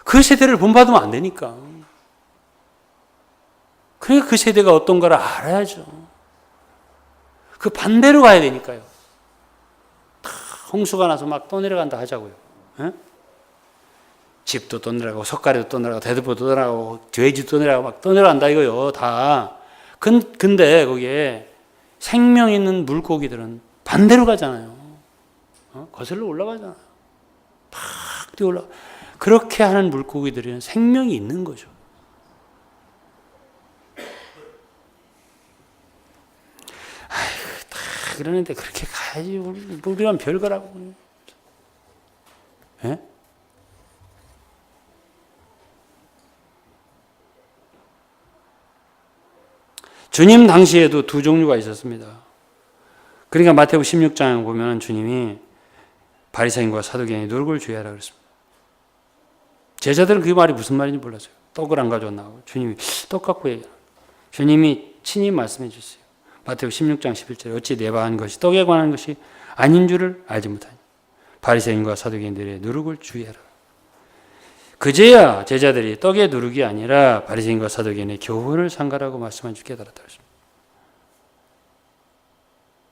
그 세대를 본받으면 안 되니까. 그러니까 그 세대가 어떤가를 알아야죠. 그 반대로 가야 되니까요. 홍수가 나서 막 떠내려간다 하자고요. 집도 떠내려가고 석가래도 떠내려가고 대두포도 떠내려가고 돼지도 떠내려가고 막 떠내려간다 이거요. 다. 근데 거기에 생명 있는 물고기들은 반대로 가잖아요. 거슬러 올라가잖아요. 팍 뛰어 올라가. 그렇게 하는 물고기들은 생명이 있는 거죠. 아이고, 다 그러는데 그렇게 가야지. 우리만 별거라고. 주님 당시에도 두 종류가 있었습니다. 그러니까 마태복음 16장에 보면 주님이 바리새인과 사두개인의 누룩을 주의하라 그랬습니다. 제자들은 그 말이 무슨 말인지 몰랐어요. 떡을 안 가져왔나 하고 주님이 떡 갖고 얘기해요. 주님이 친히 말씀해 주세요. 마태복음 16장 11절에 어찌 내바한 것이 떡에 관한 것이 아닌 줄을 알지 못하니 바리새인과 사두개인들의 누룩을 주의하라. 그제야 제자들이 떡의 누룩이 아니라 바리새인과 사두개인의 교훈을 삼가라고 말씀한 줄 깨달았다.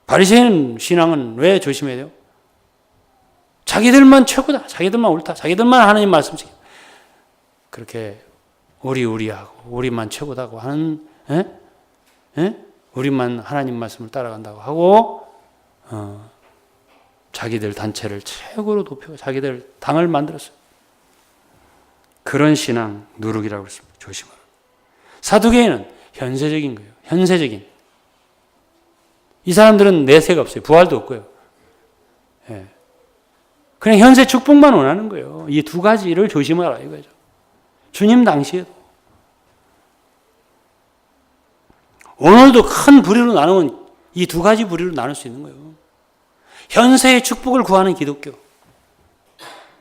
바리새인 신앙은 왜 조심해야 돼요? 자기들만 최고다, 자기들만 옳다, 자기들만 하나님 말씀 지켜. 그렇게 우리하고 우리만 최고다고 하는, 우리만 하나님 말씀을 따라간다고 하고 자기들 단체를 최고로 높여 자기들 당을 만들었어요. 그런 신앙 누룩이라고 했습니다. 조심하라. 사두개인은 현세적인 거예요. 현세적인. 이 사람들은 내세가 없어요. 부활도 없고요. 그냥 현세 축복만 원하는 거예요. 이 두 가지를 조심하라 이거죠. 주님 당시에도. 오늘도 큰 부류로 나누면 이 두 가지 부류로 나눌 수 있는 거예요. 현세의 축복을 구하는 기독교.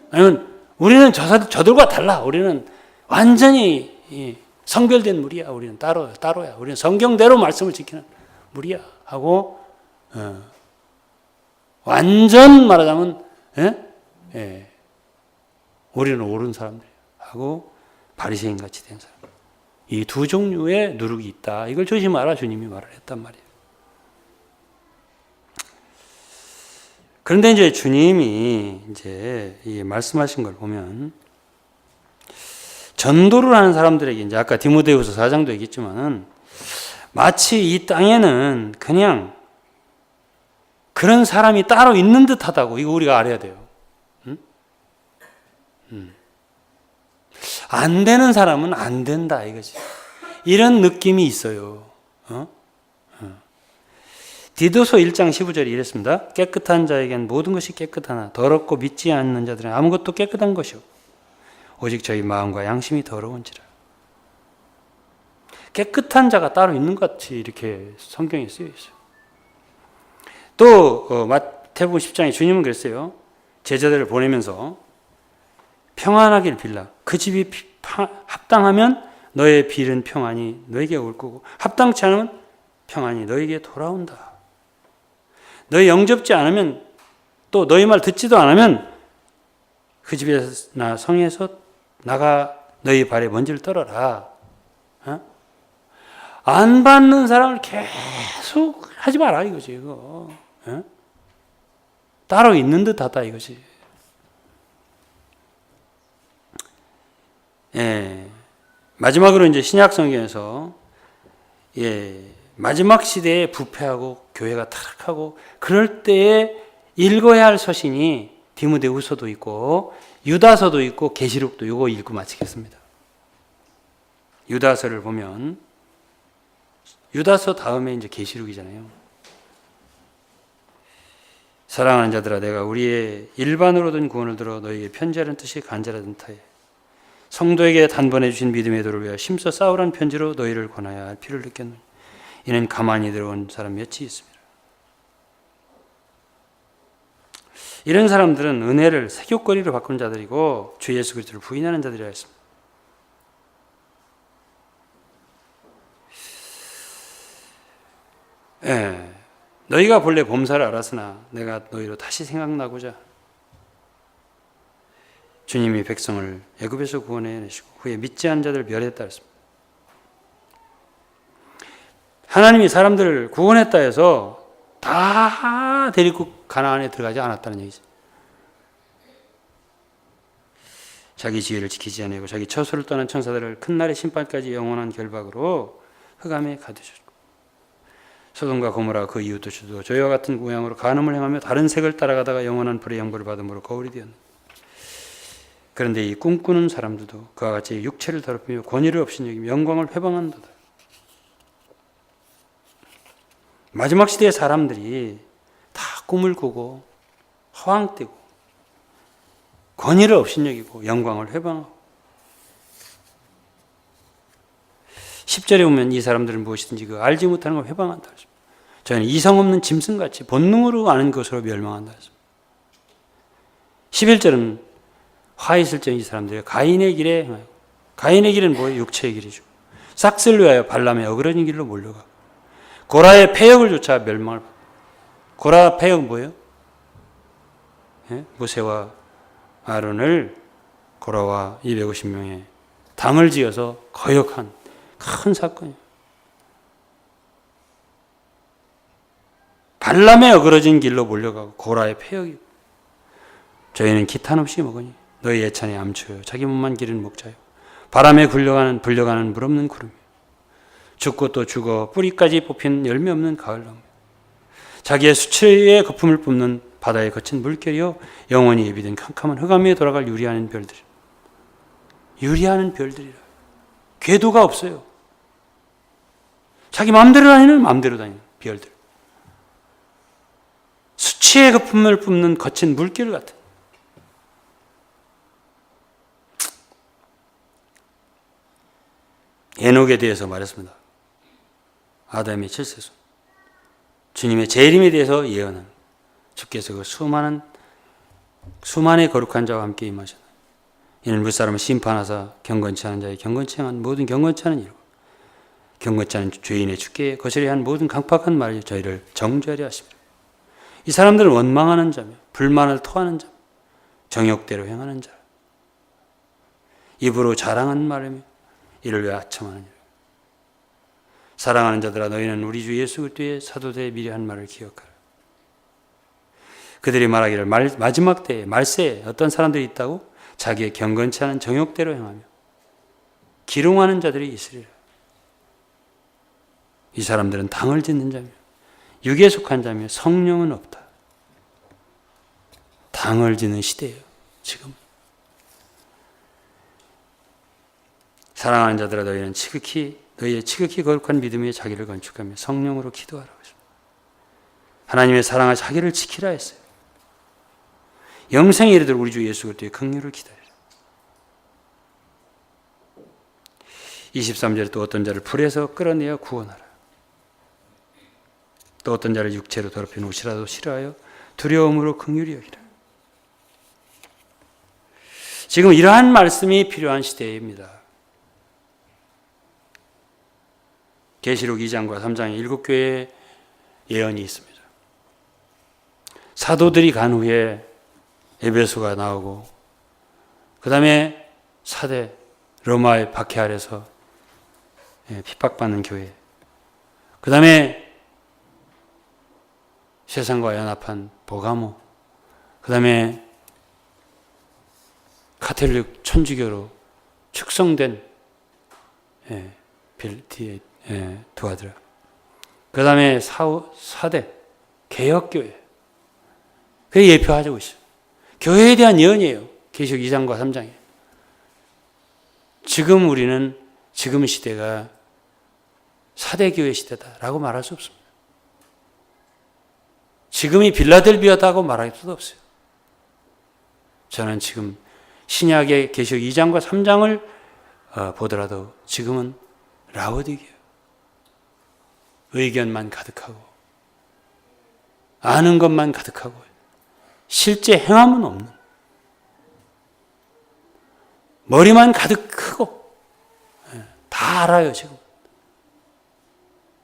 아니면 우리는 저들과 달라. 우리는 완전히 성별된 무리야. 우리는 따로야. 우리는 성경대로 말씀을 지키는 무리야. 하고, 완전 말하자면, 우리는 옳은 사람들 하고, 바리새인 같이 된 사람. 이 두 종류의 누룩이 있다. 이걸 조심하라. 주님이 말을 했단 말이에요. 그런데 이제 주님이 이제 이 말씀하신 걸 보면 전도를 하는 사람들에게 이제 아까 디모데후서 4장도 얘기했지만은 마치 이 땅에는 그냥 그런 사람이 따로 있는 듯하다고 이거 우리가 알아야 돼요. 안 되는 사람은 안 된다 이거지. 이런 느낌이 있어요. 디도서 1장 15절에 이랬습니다. 깨끗한 자에겐 모든 것이 깨끗하나 더럽고 믿지 않는 자들은 아무것도 깨끗한 것이요 오직 저희 마음과 양심이 더러운지라. 깨끗한 자가 따로 있는 것 같이 이렇게 성경에 쓰여 있어요. 또 마태복음 10장에 주님은 그랬어요. 제자들을 보내면서 평안하길 빌라. 그 집이 합당하면 너의 빌은 평안이 너에게 올 거고 합당치 않으면 평안이 너에게 돌아온다. 너희 영접지 않으면 또 너희 말 듣지도 않으면 그 집에나 성에서 나가 너희 발에 먼지를 떨어라. 안 받는 사람을 계속 하지 마라 이거지 이거. 따로 있는 듯 하다 이거지. 예. 마지막으로 이제 신약 성경에서 마지막 시대에 부패하고 교회가 타락하고 그럴 때에 읽어야 할 서신이 디모데후서도 있고 유다서도 있고 계시록도 이거 읽고 마치겠습니다. 유다서를 보면 유다서 다음에 이제 계시록이잖아요. 사랑하는 자들아 내가 우리의 일반으로 든 구원을 들어 너희에게 편지하는 뜻이 간절하던 터에 성도에게 단번에 주신 믿음의 도를 위하여 힘써 싸우라는 편지로 너희를 권하여 할 필요를 느꼈노니 이는 가만히 들어온 사람 몇이 있습니다. 이런 사람들은 은혜를 세교거리로 바꾸는 자들이고 주 예수 그리스도를 부인하는 자들이라 했습니다. 너희가 본래 범사를 알았으나 내가 너희로 다시 생각나고자 주님이 백성을 애굽에서 구원해내시고 후에 믿지 않은 자들을 멸했다 했습니다. 하나님이 사람들을 구원했다 해서 다 데리고 가나안에 들어가지 않았다는 얘기죠. 자기 지혜를 지키지 아니하고 자기 처소를 떠난 천사들을 큰 날의 심판까지 영원한 결박으로 흑암에 가두셨고 소돔과 고모라 그 이웃도 주도 저희와 같은 모양으로 간음을 행하며 다른 색을 따라가다가 영원한 불의 형벌을 받음으로 거울이 되었네. 그런데 이 꿈꾸는 사람들도 그와 같이 육체를 더럽히며 권위를 없인 여기며 영광을 회방한다. 마지막 시대의 사람들이 다 꿈을 꾸고 허황되고 권위를 없인 여기고 영광을 회방하고 10절에 보면 이 사람들은 무엇이든지 그 알지 못하는 걸 회방한다. 저희는 이성 없는 짐승같이 본능으로 아는 것으로 멸망한다. 11절은 화 있을 적 이 사람들이 가인의 길에 행하고 가인의 길은 뭐예요? 육체의 길이죠. 싹스를 위하여 발람의 어그러진 길로 몰려가고 고라의 패역을 쫓아 멸망을 받고 고라 패역 뭐예요? 모세와 아론을 고라와 250명의 당을 지어서 거역한 큰 사건이에요. 발람의 어그러진 길로 몰려가고 고라의 패역이고 저희는 기탄 없이 먹으니 너희 예찬에 암초요 자기 몸만 기른 목자요 바람에 불려가는 물 없는 구름이요 죽고 또 죽어 뿌리까지 뽑힌 열매 없는 가을나무 자기의 수치의 거품을 뿜는 바다에 거친 물결이요 영원히 예비된 캄캄한 흑암 위에 돌아갈 유리하는 별들이라 궤도가 없어요. 자기 마음대로 다니는 마음대로 다니는 별들 수치의 거품을 뿜는 거친 물결 같은 에녹에 대해서 말했습니다. 아담의 7세손 주님의 재림에 대해서 예언한 주께서 그 수만의 거룩한 자와 함께 임하셨나니 이는 물사람을 심판하사 경건치 않은 자의 경건치 않은 모든 경건치 않은 일과 경건치 않은 죄인의 주께 거스려 한 모든 강팍한 말이 저희를 정죄하려 하십니다. 이 사람들은 원망하는 자며 불만을 토하는 자며 정욕대로 행하는 자 입으로 자랑하는 말이며 이를 왜 아첨하는 일 사랑하는 자들아 너희는 우리 주 예수 그리스도의 사도되에 미리 한 말을 기억하라. 그들이 말하기를 마지막 때에 말세에 어떤 사람들이 있다고 자기의 경건치 않은 정욕대로 행하며 기롱하는 자들이 있으리라. 이 사람들은 당을 짓는 자며 육에 속한 자며 성령은 없다. 당을 짓는 시대예요. 지금 사랑하는 자들아 너희는 너희의 지극히 거룩한 믿음 위에 자기를 건축하며 성령으로 기도하라고 했습니다. 하나님의 사랑과 자기를 지키라 했어요. 영생에 이르도록 우리 주 예수 그리스도의 긍휼을 기다리라. 23절에 또 어떤 자를 불에서 끌어내어 구원하라. 또 어떤 자를 육체로 더럽히는 옷이라도 싫어하여 두려움으로 긍휼히 여기라. 지금 이러한 말씀이 필요한 시대입니다. 계시록 2장과 3장에 7교회의 예언이 있습니다. 사도들이 간 후에 에베소가 나오고 그 다음에 사대 로마의 박해 아래서 핍박받는 교회, 그 다음에 세상과 연합한 보가모, 그 다음에 카톨릭 천주교로 축성된 두아드라, 그 다음에 사대 개혁교회, 그게 예표하고 있어요. 교회에 대한 예언이에요. 계시록 2장과 3장에. 지금 우리는 지금 시대가 사대교회 시대다라고 말할 수 없습니다. 지금이 빌라델비아다고 말할 수도 없어요. 저는 지금 신약의 계시록 2장과 3장을 보더라도 지금은 라오디게요. 의견만 가득하고 아는 것만 가득하고 실제 행함은 없는, 머리만 가득 크고 다 알아요. 지금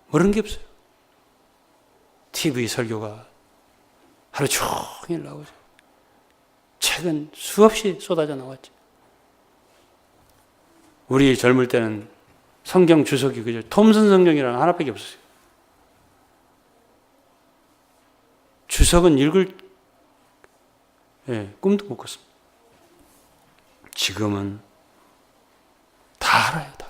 모르는 게 없어요. TV 설교가 하루 종일 나오죠. 책은 수없이 쏟아져 나왔죠. 우리 젊을 때는 성경 주석이 그저 톰슨 성경이라는 하나밖에 없었어요. 주석은 읽을 꿈도 못 꿨습니다. 지금은 다 알아요. 다.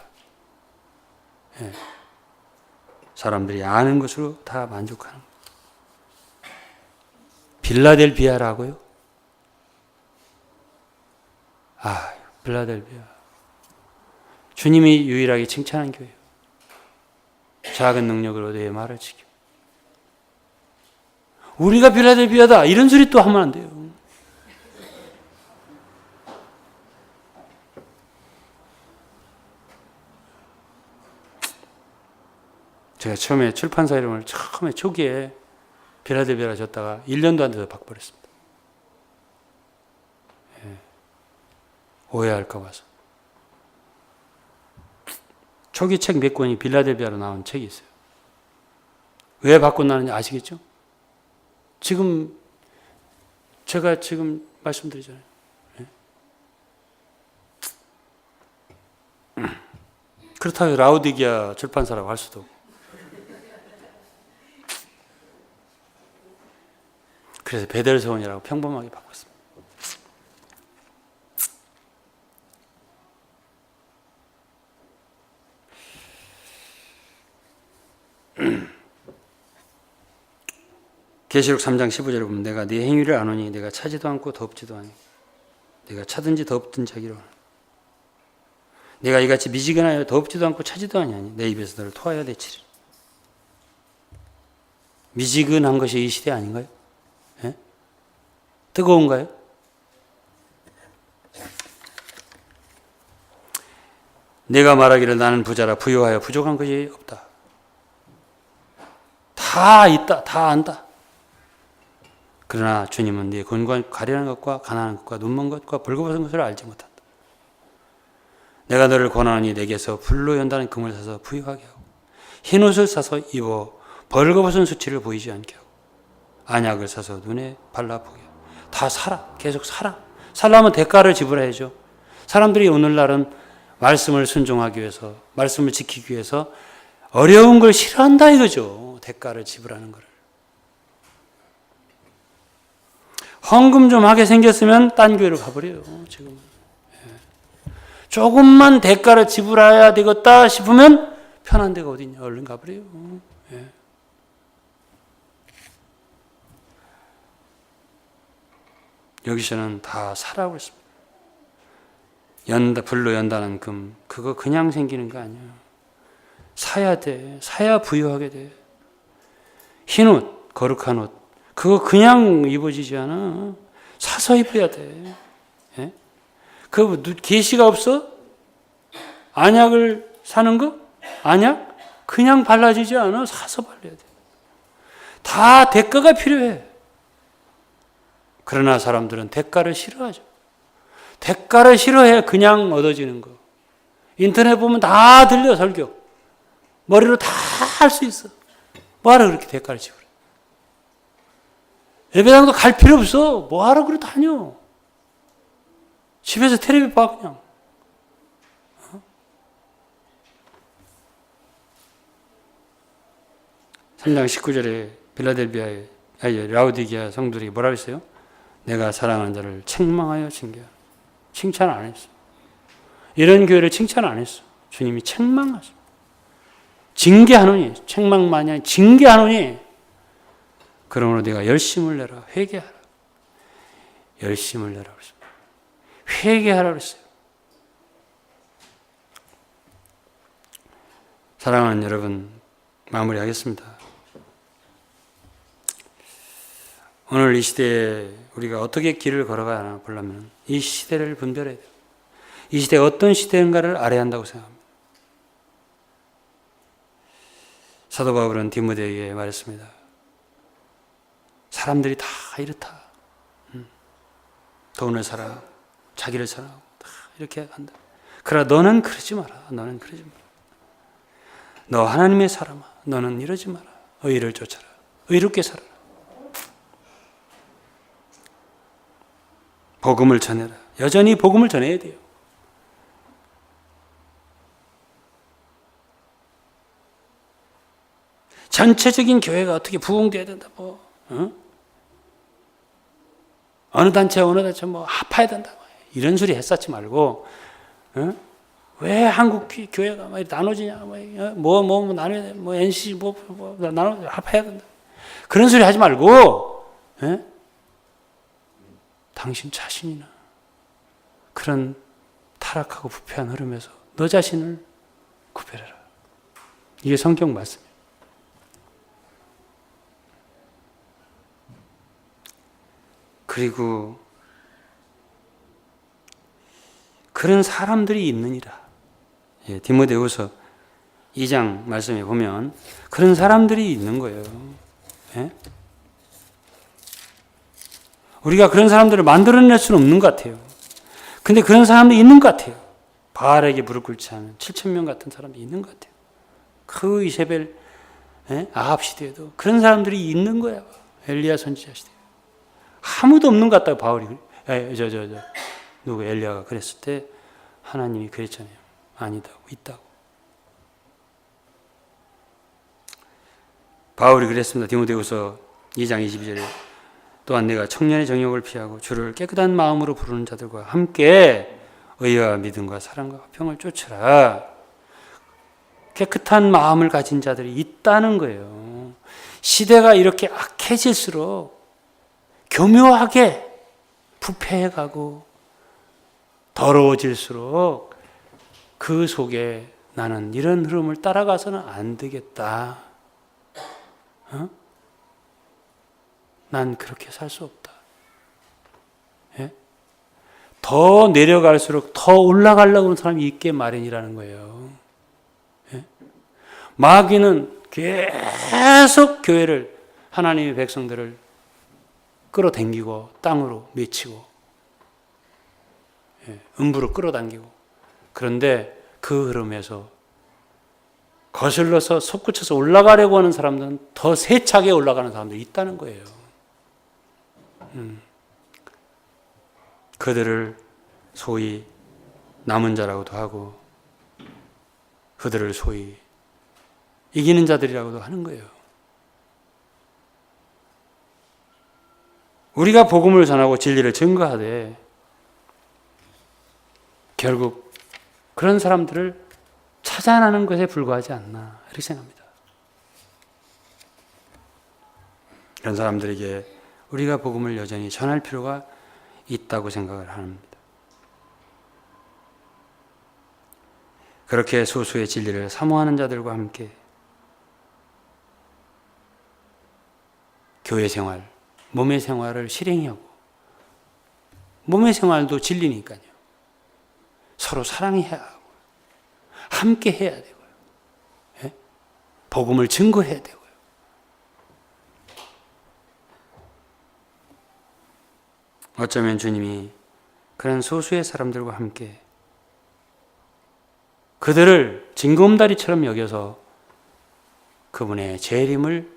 사람들이 아는 것으로 다 만족하는 거예요. 빌라델비아라고요? 빌라델비아. 주님이 유일하게 칭찬한 교회예요. 작은 능력으로 내 말을 지켜. 우리가 빌라델비아다 이런 소리 또 하면 안 돼요. 제가 처음에 출판사 이름을 초기에 빌라델비아라 줬다가 1년도 안 돼서 바꿔버렸습니다. 오해할까 봐서. 초기 책 몇 권이 빌라델비아로 나온 책이 있어요. 왜 바꿔놨는지 아시겠죠? 제가 지금 말씀드리잖아요. 그렇다고 라오디게아 출판사라고 할 수도 없고. 그래서 베델서원이라고 평범하게 바꿨습니다. 계시록 3장 15절에 보면 내가 네 행위를 아노니 내가 차지도 않고 덥지도 아니 내가 차든지 덥든지 하기로 하노니 내가 이같이 미지근하여 덥지도 않고 차지도 아니하니 내 입에서 너를 토하여 내치리라. 미지근한 것이 이 시대 아닌가요? 뜨거운가요? 내가 말하기를 나는 부자라 부유하여 부족한 것이 없다. 다 있다. 다 안다. 그러나 주님은 네 곤고한 가련한 것과 가난한 것과 눈먼 것과 벌거벗은 것을 알지 못한다. 내가 너를 권하노니 내게서 불로 연다는 금을 사서 부유하게 하고 흰옷을 사서 입어 벌거벗은 수치를 보이지 않게 하고 안약을 사서 눈에 발라보게 하고 다 살아. 계속 살아. 살려면 대가를 지불해야죠. 사람들이 오늘날은 말씀을 순종하기 위해서, 말씀을 지키기 위해서 어려운 걸 싫어한다 이거죠. 대가를 지불하는 거를. 헌금 좀 하게 생겼으면 딴 교회로 가버려요. 지금 조금만 대가를 지불해야 되겠다 싶으면 편한 데가 어디냐. 얼른 가버려요. 여기서는 다 사라고 했습니다. 불로 연다는 금, 그거 그냥 생기는 거 아니야. 사야 돼. 사야 부유하게 돼. 흰옷, 거룩한 옷, 그거 그냥 입어지지 않아. 사서 입어야 돼. 그 계시가 없어? 안약을 사는 거? 아니야? 그냥 발라지지 않아. 사서 발라야 돼. 다 대가가 필요해. 그러나 사람들은 대가를 싫어하죠. 대가를 싫어해. 그냥 얻어지는 거. 인터넷 보면 다 들려, 설교. 머리로 다 할 수 있어. 뭐하러 그렇게 대가를 지불해? 예배당도 갈 필요 없어. 뭐하러 그래 다녀? 집에서 텔레비 봐 그냥. 3장 19절에 빌라델비아의 라우디게아 성도들이 뭐라고 했어요? 내가 사랑하는 자를 책망하여 징계하라. 칭찬 안 했어. 이런 교회를 칭찬 안 했어. 주님이 책망하십니다. 징계하노니, 책망만이 아니라 징계하노니, 그러므로 네가 열심을 내라. 회개하라. 열심을 내라 그랬습니다. 회개하라 그랬어요. 사랑하는 여러분, 마무리하겠습니다. 오늘 이 시대에 우리가 어떻게 길을 걸어가야 하나 보려면 이 시대를 분별해야 돼요. 이 시대가 어떤 시대인가를 알아야 한다고 생각합니다. 사도 바울은 디모데에게 말했습니다. 사람들이 다 이렇다. 돈을 사랑하고 자기를 사랑하고 다 이렇게 한다. 그러나 너는 그러지 마라. 너는 그러지 마라. 너 하나님의 사람아. 너는 이러지 마라. 의를 쫓아라. 의롭게 살아라. 복음을 전해라. 여전히 복음을 전해야 돼요. 전체적인 교회가 어떻게 부흥돼야 된다. 뭐 어느 단체 뭐 합해야 된다. 이런 소리 했었지 말고 왜 한국 교회가 막 나눠지냐. 뭐 나눠야 돼. 뭐 NC 뭐 나눠 합해야 된다. 그런 소리 하지 말고 당신 자신이나 그런 타락하고 부패한 흐름에서 너 자신을 구별해라. 이게 성경 말씀이에요. 그리고 그런 사람들이 있느니라. 디모데후서 2장 말씀에 보면 그런 사람들이 있는 거예요. 우리가 그런 사람들을 만들어낼 수는 없는 것 같아요. 근데 그런 사람들이 있는 것 같아요. 바알에게 무릎 꿇지 않은 7,000명 같은 사람이 있는 것 같아요. 그 이세벨 아합 시대에도 그런 사람들이 있는 거야. 엘리야 선지자 시대. 아무도 없는 것 같다고 바울이 누구 엘리야가 그랬을 때 하나님이 그랬잖아요. 아니다고 있다고. 바울이 그랬습니다. 디모데후서 2장 22절에 또한 내가 청년의 정욕을 피하고 주를 깨끗한 마음으로 부르는 자들과 함께 의와 믿음과 사랑과 화평을 쫓으라. 깨끗한 마음을 가진 자들이 있다는 거예요. 시대가 이렇게 악해질수록 교묘하게 부패해가고 더러워질수록 그 속에 나는 이런 흐름을 따라가서는 안 되겠다. 난 그렇게 살 수 없다. 더 내려갈수록 더 올라가려고 하는 사람이 있게 마련이라는 거예요. 마귀는 계속 교회를, 하나님의 백성들을 끌어당기고 땅으로 미치고 음부로 끌어당기고, 그런데 그 흐름에서 거슬러서 솟구쳐서 올라가려고 하는 사람들은 더 세차게 올라가는 사람들이 있다는 거예요. 그들을 소위 남은 자라고도 하고 그들을 소위 이기는 자들이라고도 하는 거예요. 우리가 복음을 전하고 진리를 증거하되 결국 그런 사람들을 찾아내는 것에 불과하지 않나 이렇게 생각합니다. 그런 사람들에게 우리가 복음을 여전히 전할 필요가 있다고 생각을 합니다. 그렇게 소수의 진리를 사모하는 자들과 함께 교회 생활, 몸의 생활을 실행하고, 몸의 생활도 진리니까요. 서로 사랑해야 하고, 함께 해야 되고요. 예? 복음을 증거해야 되고요. 어쩌면 주님이 그런 소수의 사람들과 함께 그들을 징검다리처럼 여겨서 그분의 재림을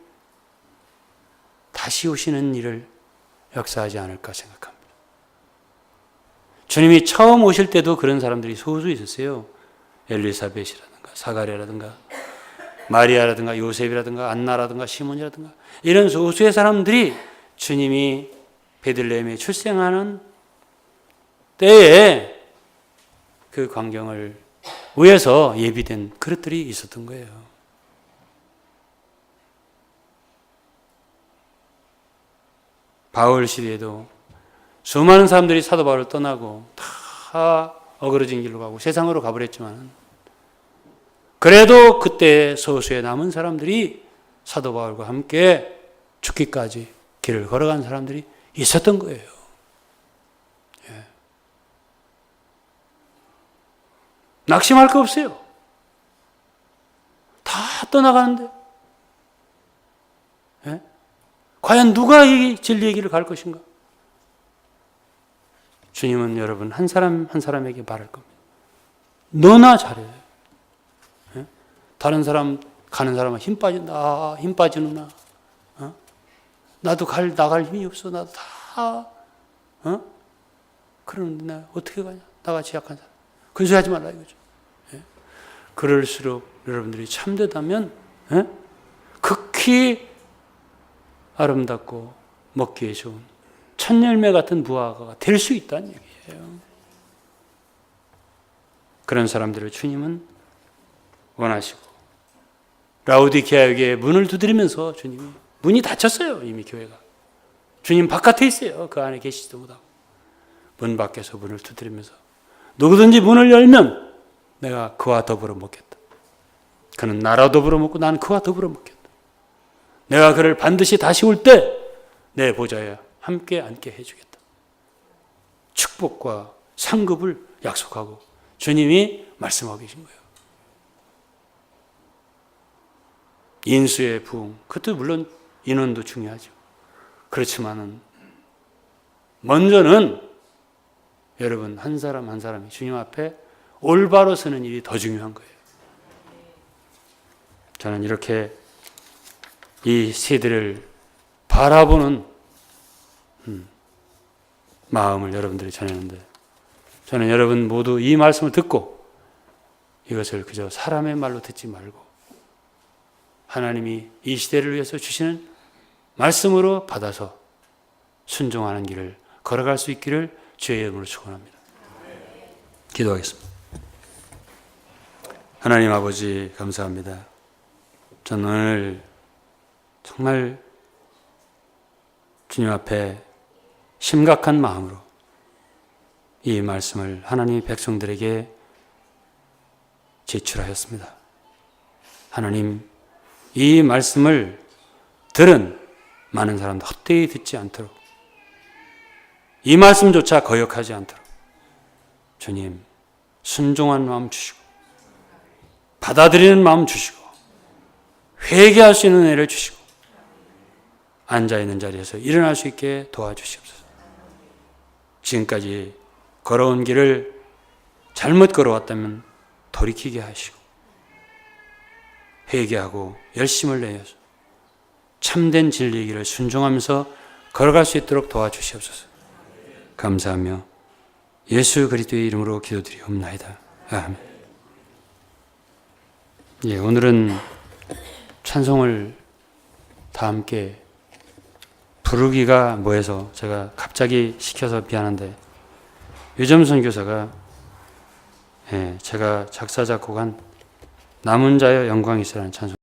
다시 오시는 일을 역사하지 않을까 생각합니다. 주님이 처음 오실 때도 그런 사람들이 소수 있었어요. 엘리사벳이라든가 사가랴라든가 마리아라든가 요셉이라든가 안나라든가 시몬이라든가 이런 소수의 사람들이 주님이 베들레헴에 출생하는 때에 그 광경을 위해서 예비된 그릇들이 있었던 거예요. 바울 시대에도 수많은 사람들이 사도 바울을 떠나고 다 어그러진 길로 가고 세상으로 가버렸지만 그래도 그때 소수에 남은 사람들이 사도 바울과 함께 죽기까지 길을 걸어간 사람들이 있었던 거예요. 예. 낙심할 거 없어요. 다 떠나가는데 예? 과연 누가 이 진리의 길을 갈 것인가? 주님은 여러분 한 사람 한 사람에게 말할 겁니다. 너나 잘해. 예? 다른 사람 가는 사람은 힘 빠진다. 아, 힘 빠지는구나. 어? 나도 나갈 힘이 없어. 나도 다 그러는데 나 어떻게 가냐? 나같이 약한 사람. 그런 소리 하지 말라 이거죠. 예? 그럴수록 여러분들이 참되다면 예? 극히 아름답고 먹기에 좋은 천열매 같은 무화과가 될 수 있다는 얘기예요. 그런 사람들을 주님은 원하시고 라오디게아에게 문을 두드리면서 주님이 문이 닫혔어요. 이미 교회가. 주님 바깥에 있어요. 그 안에 계시지도 못하고. 문 밖에서 문을 두드리면서 누구든지 문을 열면 내가 그와 더불어 먹겠다. 그는 나와 더불어 먹고 나는 그와 더불어 먹겠다. 내가 그를 반드시 다시 올 때 내 보좌에 함께 앉게 해주겠다. 축복과 상급을 약속하고 주님이 말씀하고 계신 거예요. 인수의 부흥, 그것도 물론 인원도 중요하죠. 그렇지만은 먼저는 여러분 한 사람 한 사람이 주님 앞에 올바로 서는 일이 더 중요한 거예요. 저는 이렇게 이 세대를 바라보는 마음을 여러분들이 전했는데 저는 여러분 모두 이 말씀을 듣고 이것을 그저 사람의 말로 듣지 말고 하나님이 이 시대를 위해서 주시는 말씀으로 받아서 순종하는 길을 걸어갈 수 있기를 주의 이름으로 축원합니다. 기도하겠습니다. 하나님 아버지 감사합니다. 저는 오늘 정말 주님 앞에 심각한 마음으로 이 말씀을 하나님의 백성들에게 제출하였습니다. 하나님, 이 말씀을 들은 많은 사람들 헛되이 듣지 않도록 이 말씀조차 거역하지 않도록 주님 순종한 마음 주시고 받아들이는 마음 주시고 회개할 수 있는 은혜를 주시고 앉아있는 자리에서 일어날 수 있게 도와주시옵소서. 지금까지 걸어온 길을 잘못 걸어왔다면 돌이키게 하시고 회개하고 열심을 내어서 참된 진리의 길을 순종하면서 걸어갈 수 있도록 도와주시옵소서. 감사하며 예수 그리스도의 이름으로 기도드리옵나이다. 아멘. 예, 오늘은 찬송을 다 함께 부르기가 뭐해서 제가 갑자기 시켜서 미안한데 유점선 교사가 제가 작사 작곡한 남은 자여 영광이 있으라는 찬송